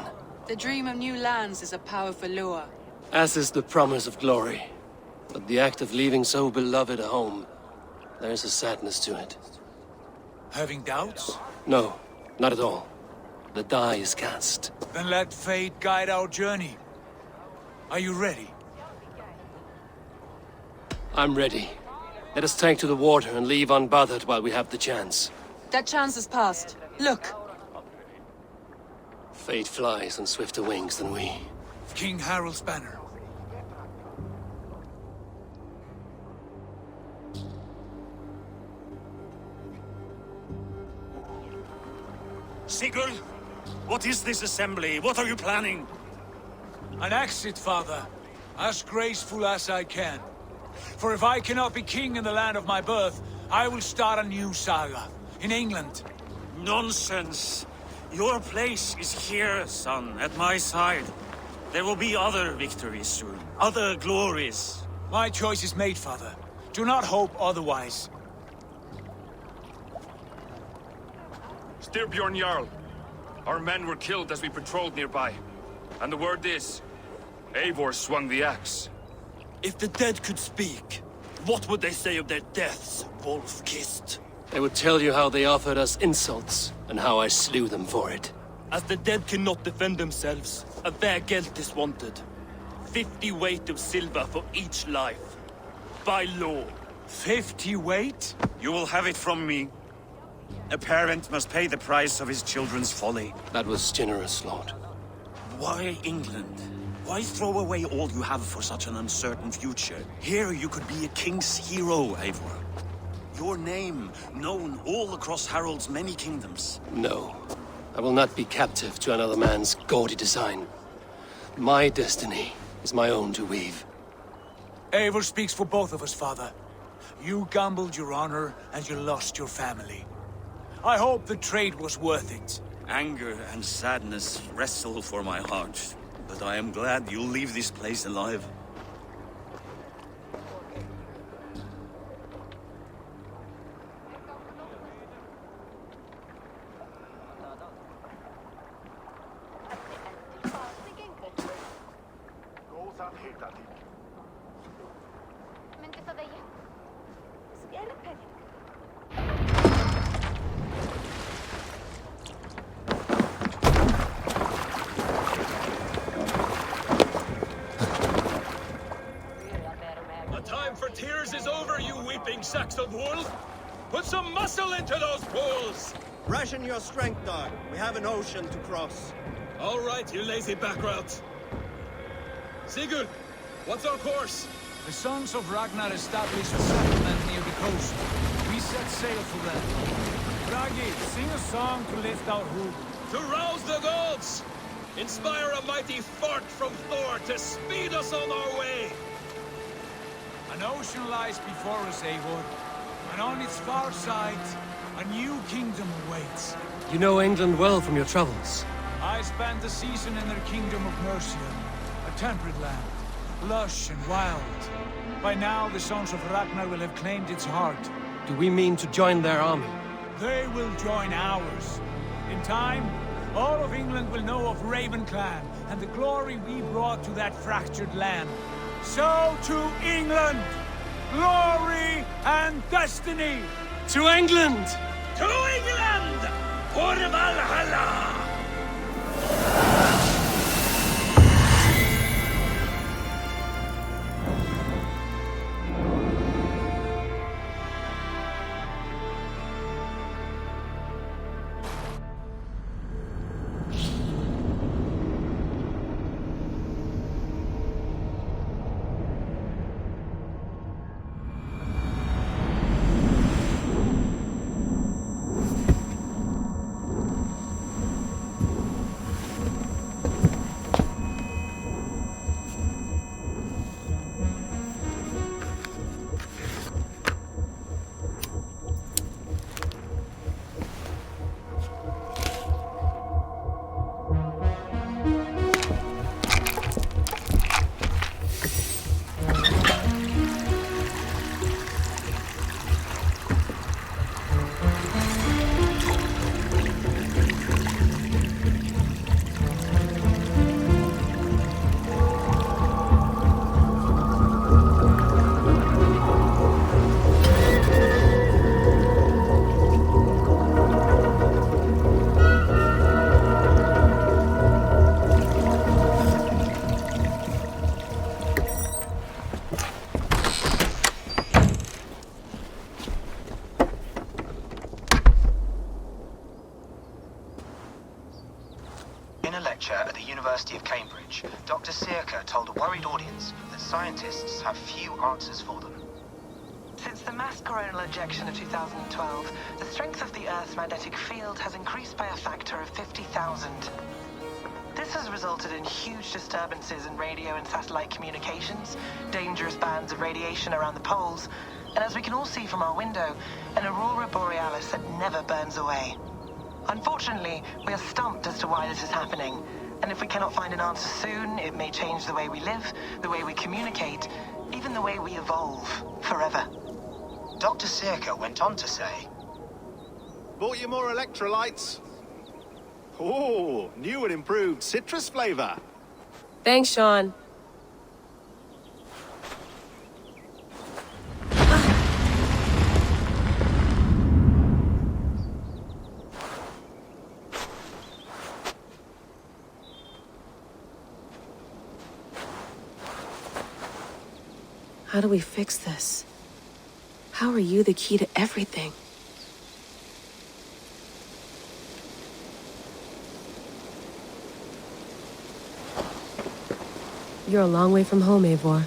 The dream of new lands is a powerful lure. As is the promise of glory. But the act of leaving so beloved a home, there's a sadness to it. Having doubts? No, not at all. The die is cast. Then let fate guide our journey. Are you ready? I'm ready. Let us take to the water and leave unbothered while we have the chance. That chance is past. Look! Fate flies on swifter wings than we. King Harald's banner. Sigurd, what is this assembly? What are you planning? An exit, father. As graceful as I can. For if I cannot be king in the land of my birth, I will start a new saga. In England. Nonsense. Your place is here, son, at my side. There will be other victories soon. Other glories. My choice is made, father. Do not hope otherwise. Styrbjorn Jarl. Our men were killed as we patrolled nearby. And the word is, Eivor swung the axe. If the dead could speak, what would they say of their deaths, wolf-kissed? They would tell you how they offered us insults, and how I slew them for it. As the dead cannot defend themselves, a fair geld is wanted. 50 weight of silver for each life. By law. 50 weight? You will have it from me. A parent must pay the price of his children's folly. That was generous, Lord. Why England? Why throw away all you have for such an uncertain future? Here you could be a king's hero, Eivor. Your name known all across Harald's many kingdoms. No. I will not be captive to another man's gaudy design. My destiny is my own to weave. Eivor speaks for both of us, father. You gambled your honor, and you lost your family. I hope the trade was worth it. Anger and sadness wrestle for my heart. But I am glad you'll leave this place alive. Tears is over, you weeping sacks of wool! Put some muscle into those pools! Ration your strength, dog. We have an ocean to cross. All right, you lazy backrout. Sigurd, what's our course? The sons of Ragnar established a settlement near the coast. We set sail for them. Bragi, sing a song to lift our hood. To rouse the gods! Inspire a mighty fart from Thor to speed us on our way! An ocean lies before us, Eivor, and on its far side, a new kingdom awaits. You know England well from your travels. I spent a season in their kingdom of Mercia, a temperate land, lush and wild. By now, the sons of Ragnar will have claimed its heart. Do we mean to join their army? They will join ours. In time, all of England will know of Raven Clan and the glory we brought to that fractured land. So to England! glory, and destiny! To England! To England! For Valhalla! In a lecture at the University of Cambridge, Dr. Circa told a worried audience that scientists have few answers for them. Since the mass coronal ejection of 2012, the strength of the Earth's magnetic field has increased by a factor of 50,000. This has resulted in huge disturbances in radio and satellite communications, dangerous bands of radiation around the poles, and as we can all see from our window, an aurora borealis that never burns away. Unfortunately, we are stumped as to why this is happening, and if we cannot find an answer soon, it may change the way we live, the way we communicate, even the way we evolve, forever. Dr. Circa went on to say, Bought you more electrolytes? Oh, new and improved citrus flavor. Thanks, Sean. How do we fix this? How are you the key to everything? You're a long way from home, Eivor.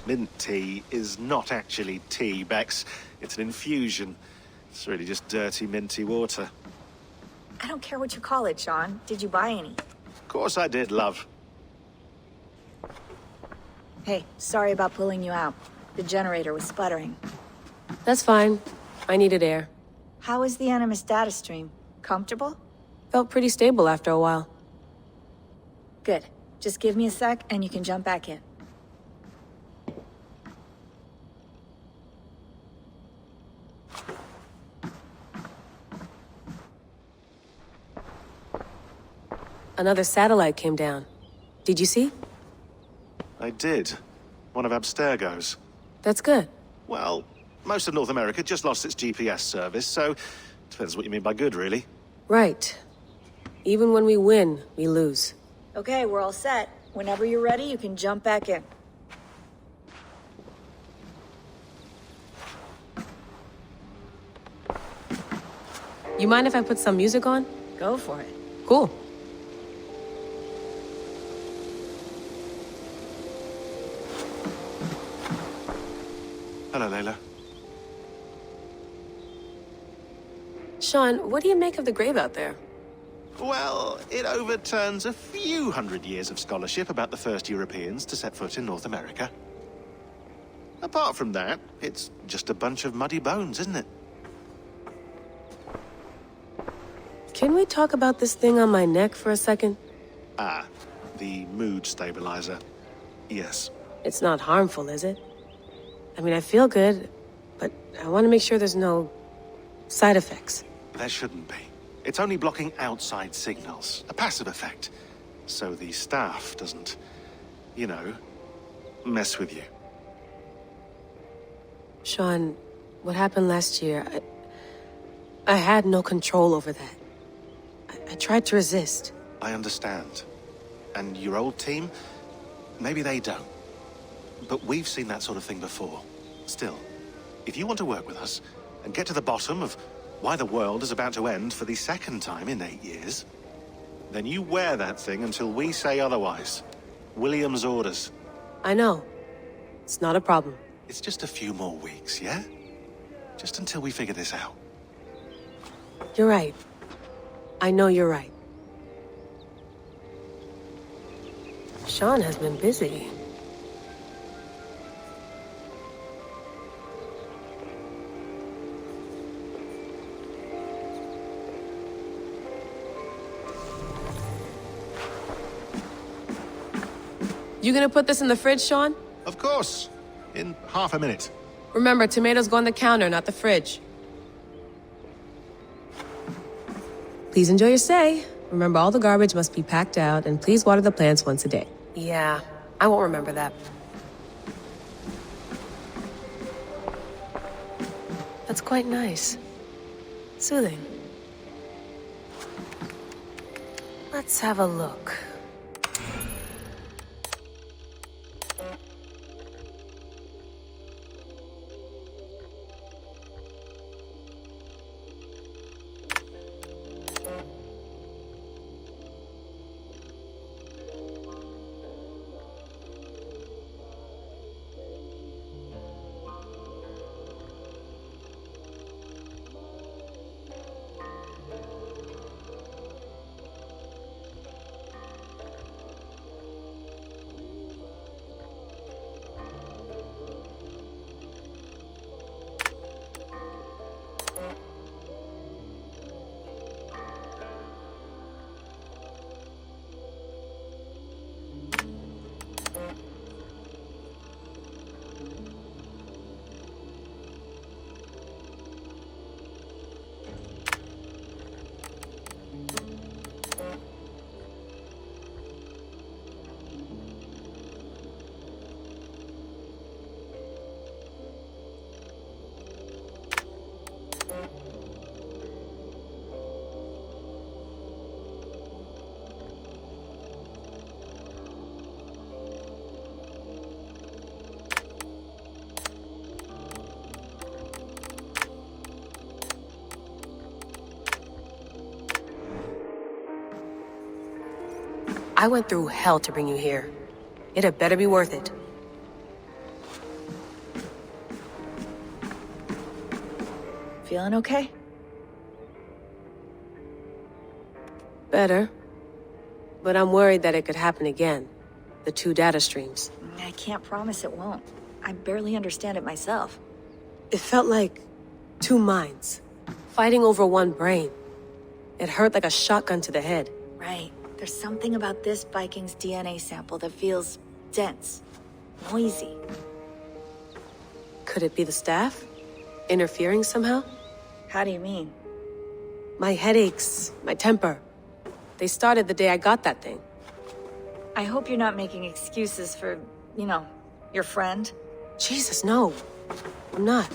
Mint tea is not actually tea, Bex. It's an infusion. It's really just dirty, minty water. I don't care what you call it, Sean. Did you buy any? Of course I did, love. Hey, sorry about pulling you out. The generator was sputtering. That's fine. I needed air. How is the Animus data stream? Comfortable? Felt pretty stable after a while. Good. Just give me a sec and you can jump back in. Another satellite came down. Did you see? I did. One of Abstergo's. That's good. Well, most of North America just lost its GPS service, so depends what you mean by good, really. Right. Even when we win, we lose. Okay, we're all set. Whenever you're ready, you can jump back in. You mind if I put some music on? Go for it. Cool. Hello, Layla. Sean, what do you make of the grave out there? Well, it overturns a few hundred years of scholarship about the first Europeans to set foot in North America. Apart from that, it's just a bunch of muddy bones, isn't it? Can we talk about this thing on my neck for a second? Ah, the mood stabilizer. Yes. It's not harmful, is it? I mean, I feel good, but I want to make sure there's no side effects. There shouldn't be. It's only blocking outside signals, a passive effect. So the staff doesn't, you know, mess with you. Sean, what happened last year, I had no control over that. I tried to resist. I understand. And your old team, maybe they don't. But we've seen that sort of thing before. Still, if you want to work with us and get to the bottom of why the world is about to end for the second time in 8 years, then you wear that thing until we say otherwise. William's orders. I know. It's not a problem. It's just a few more weeks, yeah? Just until we figure this out. You're right. I know you're right. Sean has been busy. You gonna put this in the fridge, Sean? Of course. In half a minute. Remember, tomatoes go on the counter, not the fridge. Please enjoy your stay. Remember, all the garbage must be packed out, and please water the plants once a day. Yeah, I won't remember that. That's quite nice. Soothing. Let's have a look. I went through hell to bring you here. It had better be worth it. Feeling okay? Better. But I'm worried that it could happen again. The 2 data streams. I can't promise it won't. I barely understand it myself. It felt like 2 minds, fighting over 1 brain. It hurt like a shotgun to the head. Right. There's something about this Viking's DNA sample that feels dense, noisy. Could it be the staff? Interfering somehow? How do you mean? My headaches, my temper. They started the day I got that thing. I hope you're not making excuses for, you know, your friend. Jesus, no. I'm not.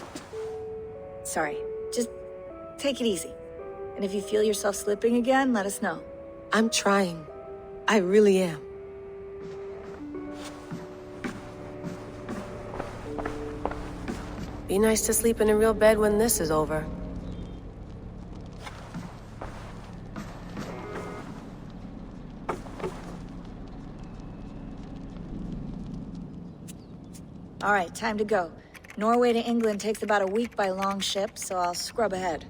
Sorry. Just take it easy. And if you feel yourself slipping again, let us know. I'm trying. I really am. Be nice to sleep in a real bed when this is over. All right, time to go. Norway to England takes about a week by long ship, so I'll scrub ahead.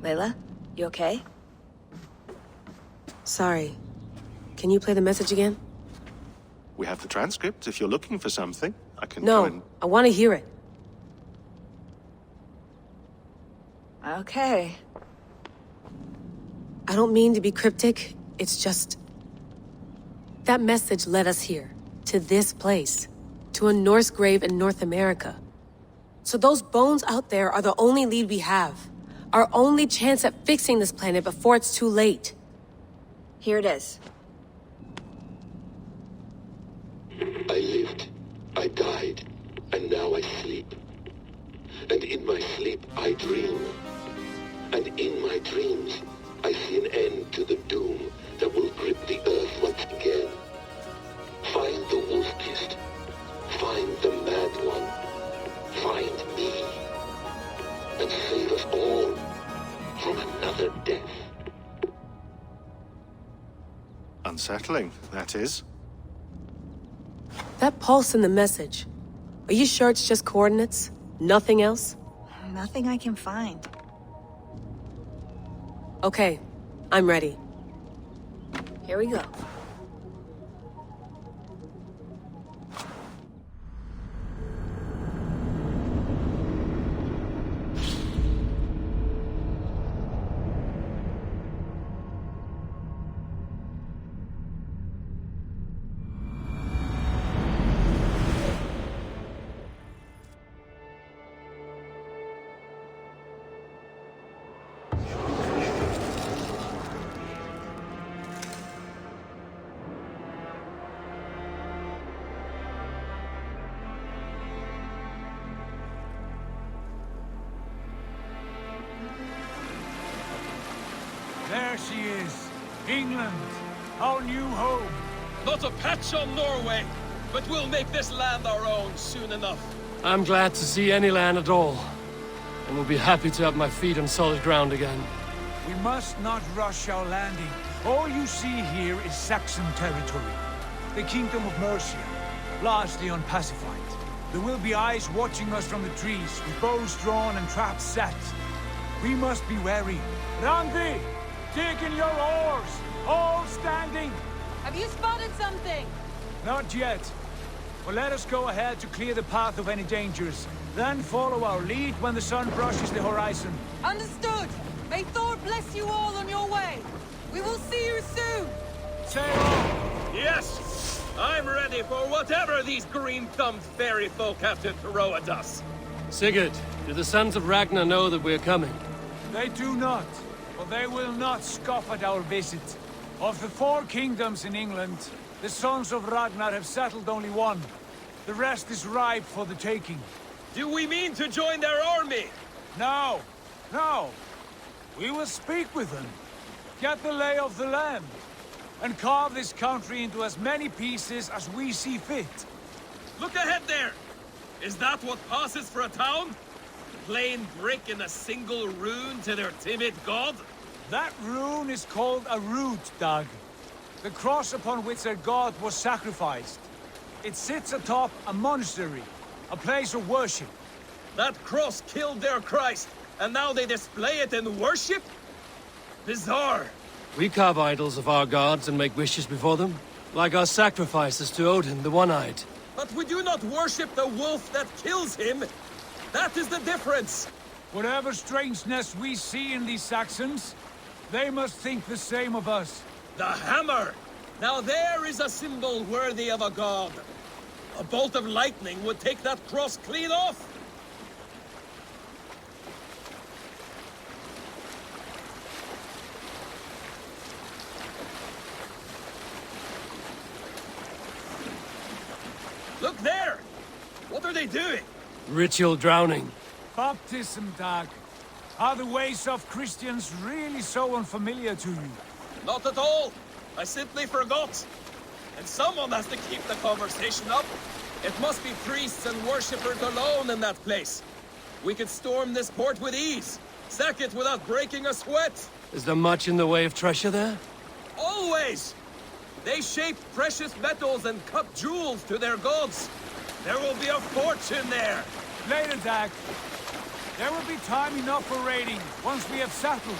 Layla, you okay? Sorry. Can you play the message again? We have the transcript. If you're looking for something, I can No, go and... I want to hear it. Okay. I don't mean to be cryptic, it's just... That message led us here, to this place, to a Norse grave in North America. So those bones out there are the only lead we have. Our only chance at fixing this planet before it's too late. Here it is. I lived, I died, and now I sleep. And in my sleep I dream. And in my dreams I see an end to the doom that will grip the earth once again. Find the wolf-kissed. Find the mad one. Find me. And save us all from another death. Unsettling, that is. That pulse in the message. Are you sure it's just coordinates? Nothing else? Nothing I can find. Okay, I'm ready. Here we go. There she is. England, our new home. Not a patch on Norway, but we'll make this land our own soon enough. I'm glad to see any land at all, and will be happy to have my feet on solid ground again. We must not rush our landing. All you see here is Saxon territory. The Kingdom of Mercia, largely unpacified. There will be eyes watching us from the trees, with bows drawn and traps set. We must be wary. Randi! Dig in your oars! All standing! Have you spotted something? Not yet. But let us go ahead to clear the path of any dangers. Then follow our lead when the sun brushes the horizon. Understood! May Thor bless you all on your way! We will see you soon! Sail on! Yes! I'm ready for whatever these green-thumbed fairy folk have to throw at us. Sigurd, do the sons of Ragnar know that we're coming? They do not. But they will not scoff at our visit. Of the 4 kingdoms in England, the sons of Ragnar have settled only one. The rest is ripe for the taking. Do we mean to join their army? No. No. We will speak with them. Get the lay of the land. And carve this country into as many pieces as we see fit. Look ahead there! Is that what passes for a town? Plain brick and a single rune to their timid god? That rune is called a root, Dag. The cross upon which their god was sacrificed. It sits atop a monastery, a place of worship. That cross killed their Christ, and now they display it in worship? Bizarre. We carve idols of our gods and make wishes before them, like our sacrifices to Odin, the One-Eyed. But we do not worship the wolf that kills him. That is the difference. Whatever strangeness we see in these Saxons, they must think the same of us. The hammer! Now there is a symbol worthy of a god. A bolt of lightning would take that cross clean off. Look there! What are they doing? Ritual drowning. Baptism, Dag. Are the ways of Christians really so unfamiliar to you? Not at all. I simply forgot. And someone has to keep the conversation up. It must be priests and worshippers alone in that place. We could storm this port with ease. Sack it without breaking a sweat. Is there much in the way of treasure there? Always! They shape precious metals and cut jewels to their gods. There will be a fortune there. Later, Dag. There will be time enough for raiding, once we have settled.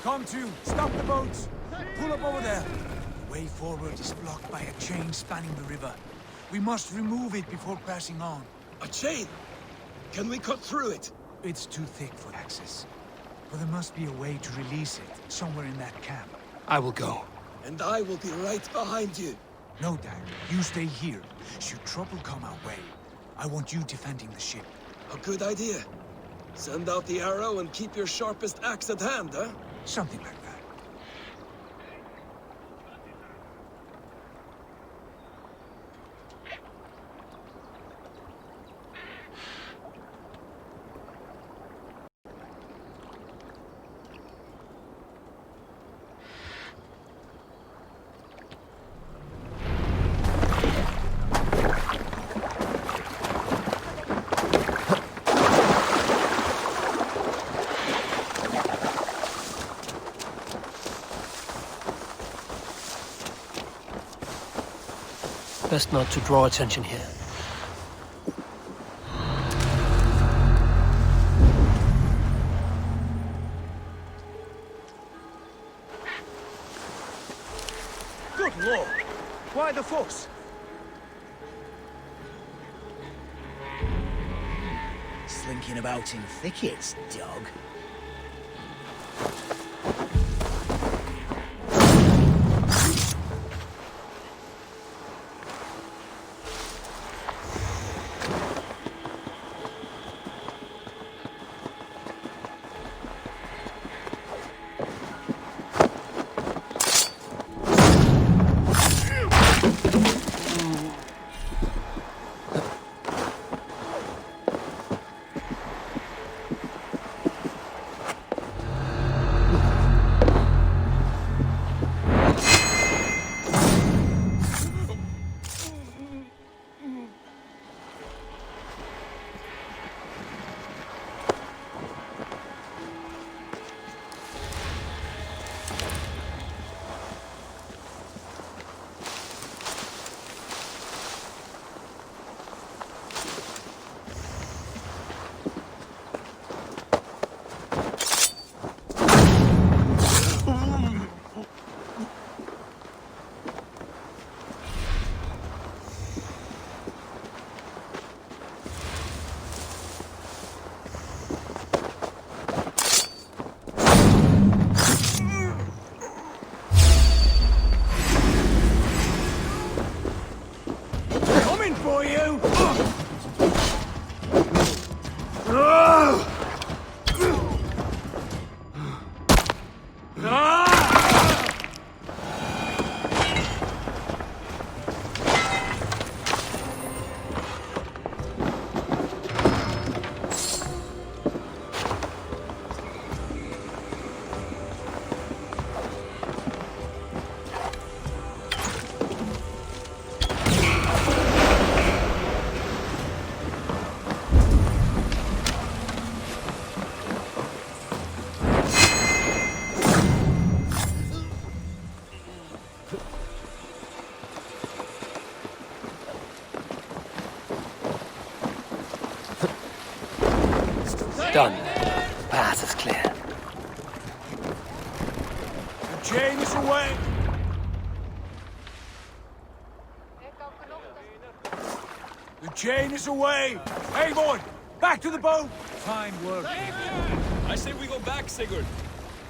Come to, stop the boats. Pull up over there. Way forward is blocked by a chain spanning the river. We must remove it before passing on. A chain? Can we cut through it? It's too thick for access. But there must be a way to release it, somewhere in that camp. I will go. And I will be right behind you. No, Dad. You stay here. Should trouble come our way, I want you defending the ship. A good idea. Send out the arrow and keep your sharpest axe at hand, huh? Something like that. Best not to draw attention here. Good lord! Why the fuss? Slinking about in thickets, dog. Done. Path is clear. The chain is away! The chain is away! Eivor! Back to the boat! Fine work, Eivor. I say we go back, Sigurd.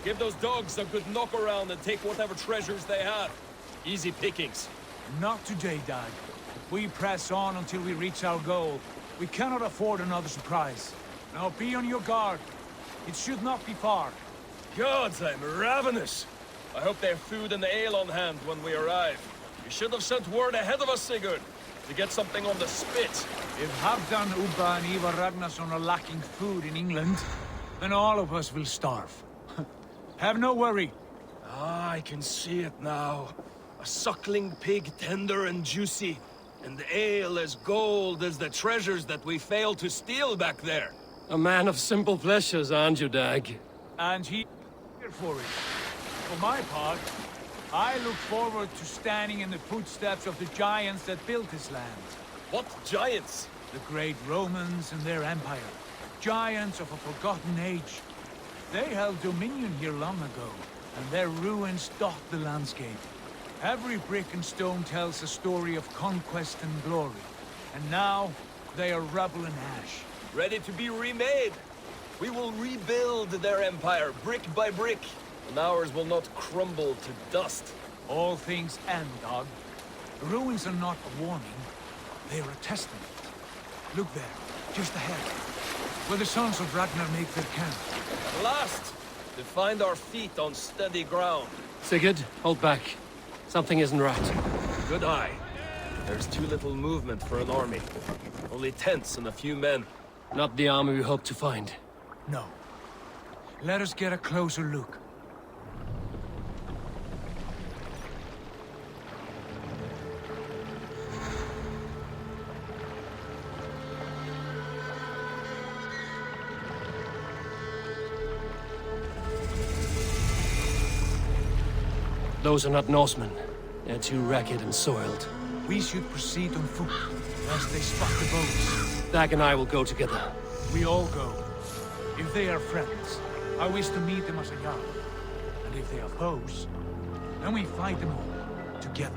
Give those dogs a good knock around and take whatever treasures they have. Easy pickings. Not today, Dad. We press on until we reach our goal. We cannot afford another surprise. Now be on your guard. It should not be far. Gods, I'm ravenous. I hope they have food and ale on hand when we arrive. You should have sent word ahead of us, Sigurd, to get something on the spit. If Halfdan, Ubba and Eivor Ragnarsson are lacking food in England, then all of us will starve. Have no worry. Ah, I can see it now. A suckling pig, tender and juicy, and ale as gold as the treasures that we failed to steal back there. A man of simple pleasures, aren't you, Dag? And he here for it. For my part, I look forward to standing in the footsteps of the giants that built this land. What giants? The great Romans and their empire. Giants of a forgotten age. They held dominion here long ago, and their ruins dot the landscape. Every brick and stone tells a story of conquest and glory. And now, they are rubble and ash. Ready to be remade. We will rebuild their empire, brick by brick. And ours will not crumble to dust. All things end, dog. The ruins are not a warning. They are a testament. Look there, just ahead. Where the sons of Ragnar make their camp. At last! To find our feet on steady ground. Sigurd, hold back. Something isn't right. Good eye. There's too little movement for an army. Only tents and a few men. Not the army we hoped to find. No. Let us get a closer look. Those are not Norsemen. They're too ragged and soiled. We should proceed on foot, lest they spot the boats. Dag and I will go together. We all go. If they are friends, I wish to meet them as a Jarl. And if they oppose, then we fight them all, together.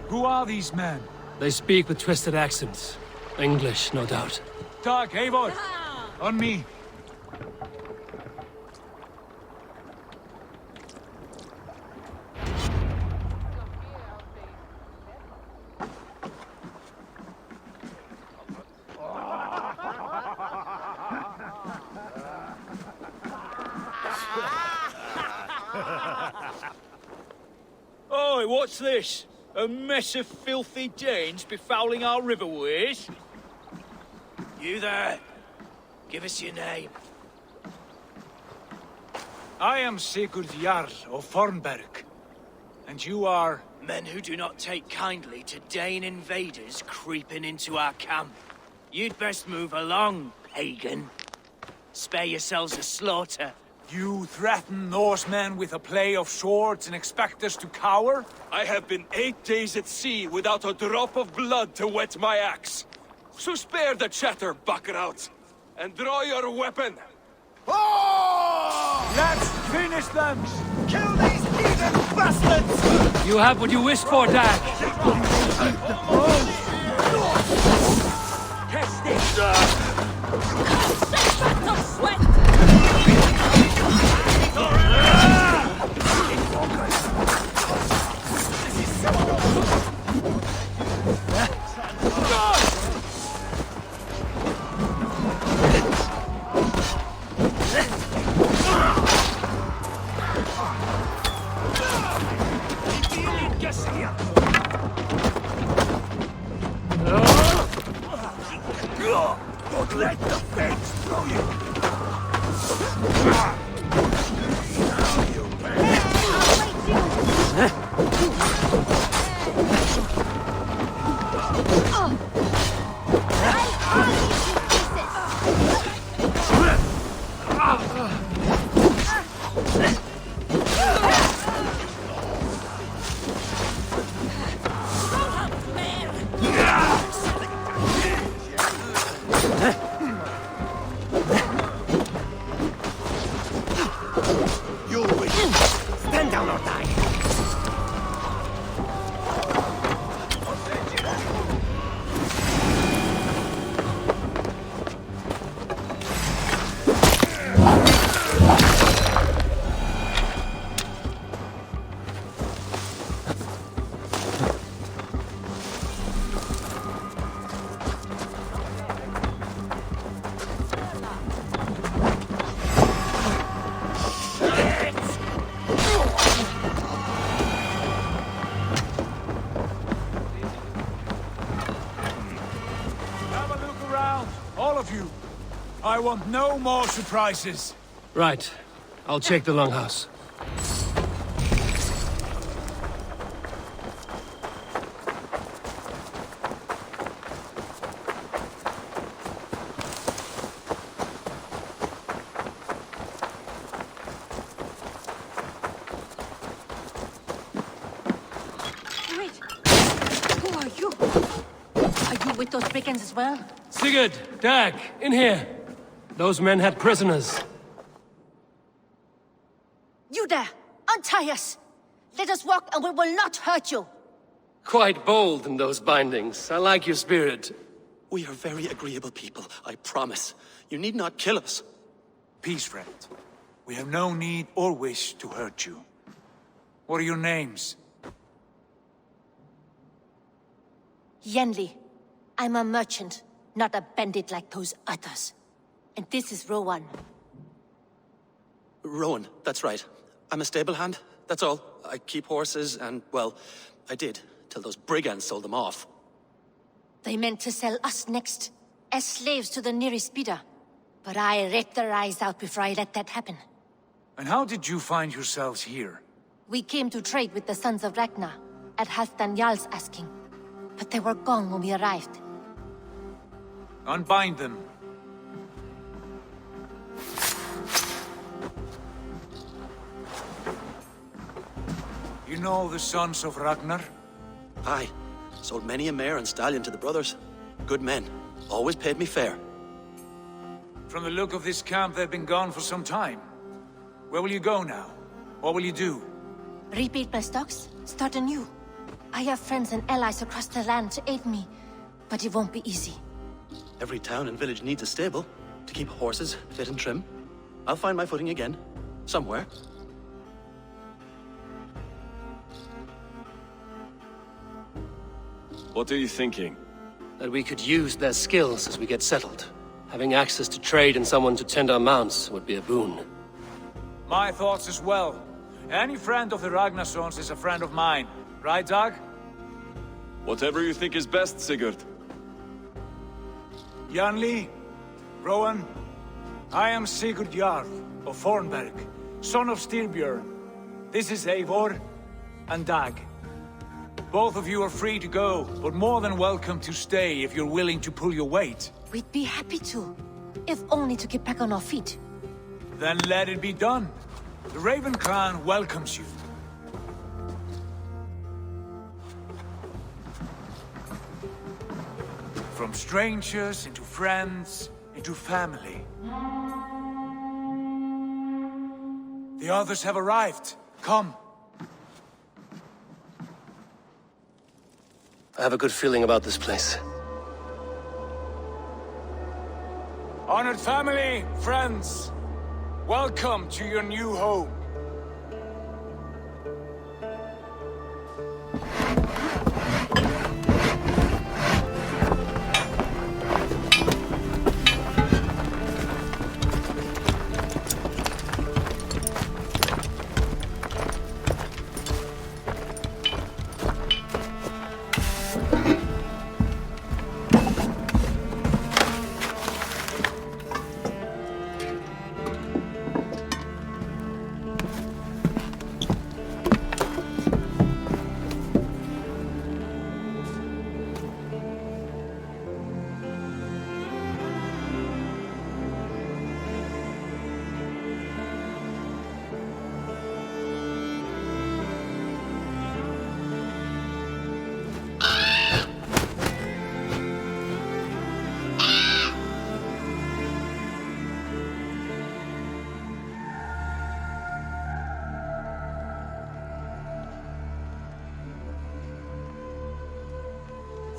Who are these men? They speak with twisted accents. English, no doubt. Dag, Eivor! On me! Oi, what's this? A mess of filthy Danes befouling our riverways? You there. Give us your name. I am Sigurd Jarl of Fornberg. And you are... Men who do not take kindly to Dane invaders creeping into our camp. You'd best move along, pagan. Spare yourselves a slaughter. You threaten Norsemen with a play of swords and expect us to cower? I have been 8 days at sea without a drop of blood to wet my axe. So spare the chatter, buckerouts, and draw your weapon. Oh! Let's finish them! Kill these heathen bastards! You have what you wished for, Dag! Test it! Sweat of sweat! Don't let the fates throw you! I want no more surprises. Right. I'll check the longhouse. Wait. Are you with those brigands as well? Sigurd, Dag, in here. Those men had prisoners. You there! Untie us! Let us walk and we will not hurt you! Quite bold in those bindings. I like your spirit. We are very agreeable people, I promise. You need not kill us. Peace, friend. We have no need or wish to hurt you. What are your names? Yenli. I'm a merchant, not a bandit like those others. And this is Rowan. Rowan, that's right. I'm a stable hand, that's all. I keep horses and, well, I did, till those brigands sold them off. They meant to sell us next, as slaves to the nearest bidder. But I ripped their eyes out before I let that happen. And how did you find yourselves here? We came to trade with the Sons of Ragnar, at Halfdan Jarl's asking. But they were gone when we arrived. Unbind them. You know the Sons of Ragnar? Aye. Sold many a mare and stallion to the brothers. Good men. Always paid me fair. From the look of this camp, they've been gone for some time. Where will you go now? What will you do? Rebuild my stocks, start anew. I have friends and allies across the land to aid me, but it won't be easy. Every town and village needs a stable to keep horses fit and trim. I'll find my footing again. Somewhere. What are you thinking? That we could use their skills as we get settled. Having access to trade and someone to tend our mounts would be a boon. My thoughts as well. Any friend of the Ragnarsons is a friend of mine. Right, Dag? Whatever you think is best, Sigurd. Janli, Rowan, I am Sigurd Jarl of Fornberg, son of Styrbjörn. This is Eivor and Dag. Both of you are free to go, but more than welcome to stay if you're willing to pull your weight. We'd be happy to, if only to get back on our feet. Then let it be done. The Raven clan welcomes you. From strangers into friends, into family. The others have arrived. Come. I have a good feeling about this place. Honored family, friends, welcome to your new home.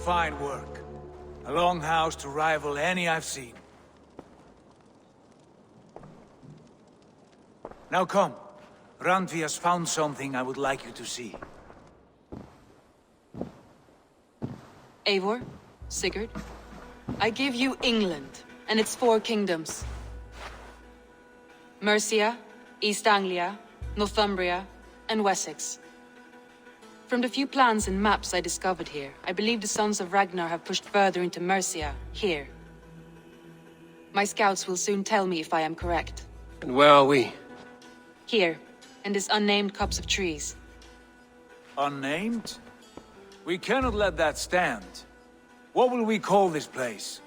Fine work. A longhouse to rival any I've seen. Now come. Randvi has found something I would like you to see. Eivor, Sigurd, I give you England and its 4 kingdoms. Mercia, East Anglia, Northumbria, and Wessex. From the few plans and maps I discovered here, I believe the Sons of Ragnar have pushed further into Mercia, here. My scouts will soon tell me if I am correct. And where are we? Here, in this unnamed copse of trees. Unnamed? We cannot let that stand. What will we call this place?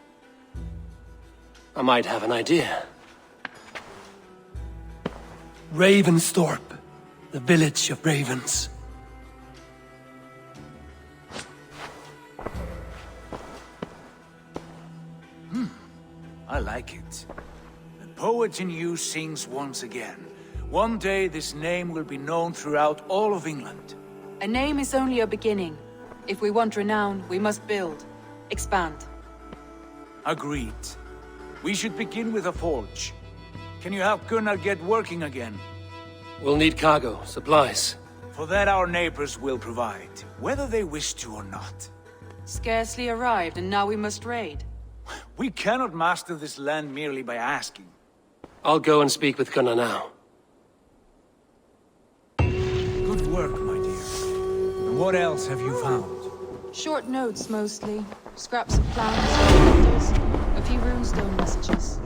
I might have an idea. Ravensthorpe, the village of ravens. I like it. The poet in you sings once again. One day this name will be known throughout all of England. A name is only a beginning. If we want renown, we must build. Expand. Agreed. We should begin with a forge. Can you help Gunnar get working again? We'll need cargo, supplies. For that our neighbors will provide, whether they wish to or not. Scarcely arrived, and now we must raid. We cannot master this land merely by asking. I'll go and speak with Gunnar now. Good work, my dear. And what else have you found? Short notes, mostly. Scraps of plans, letters, a few runestone messages.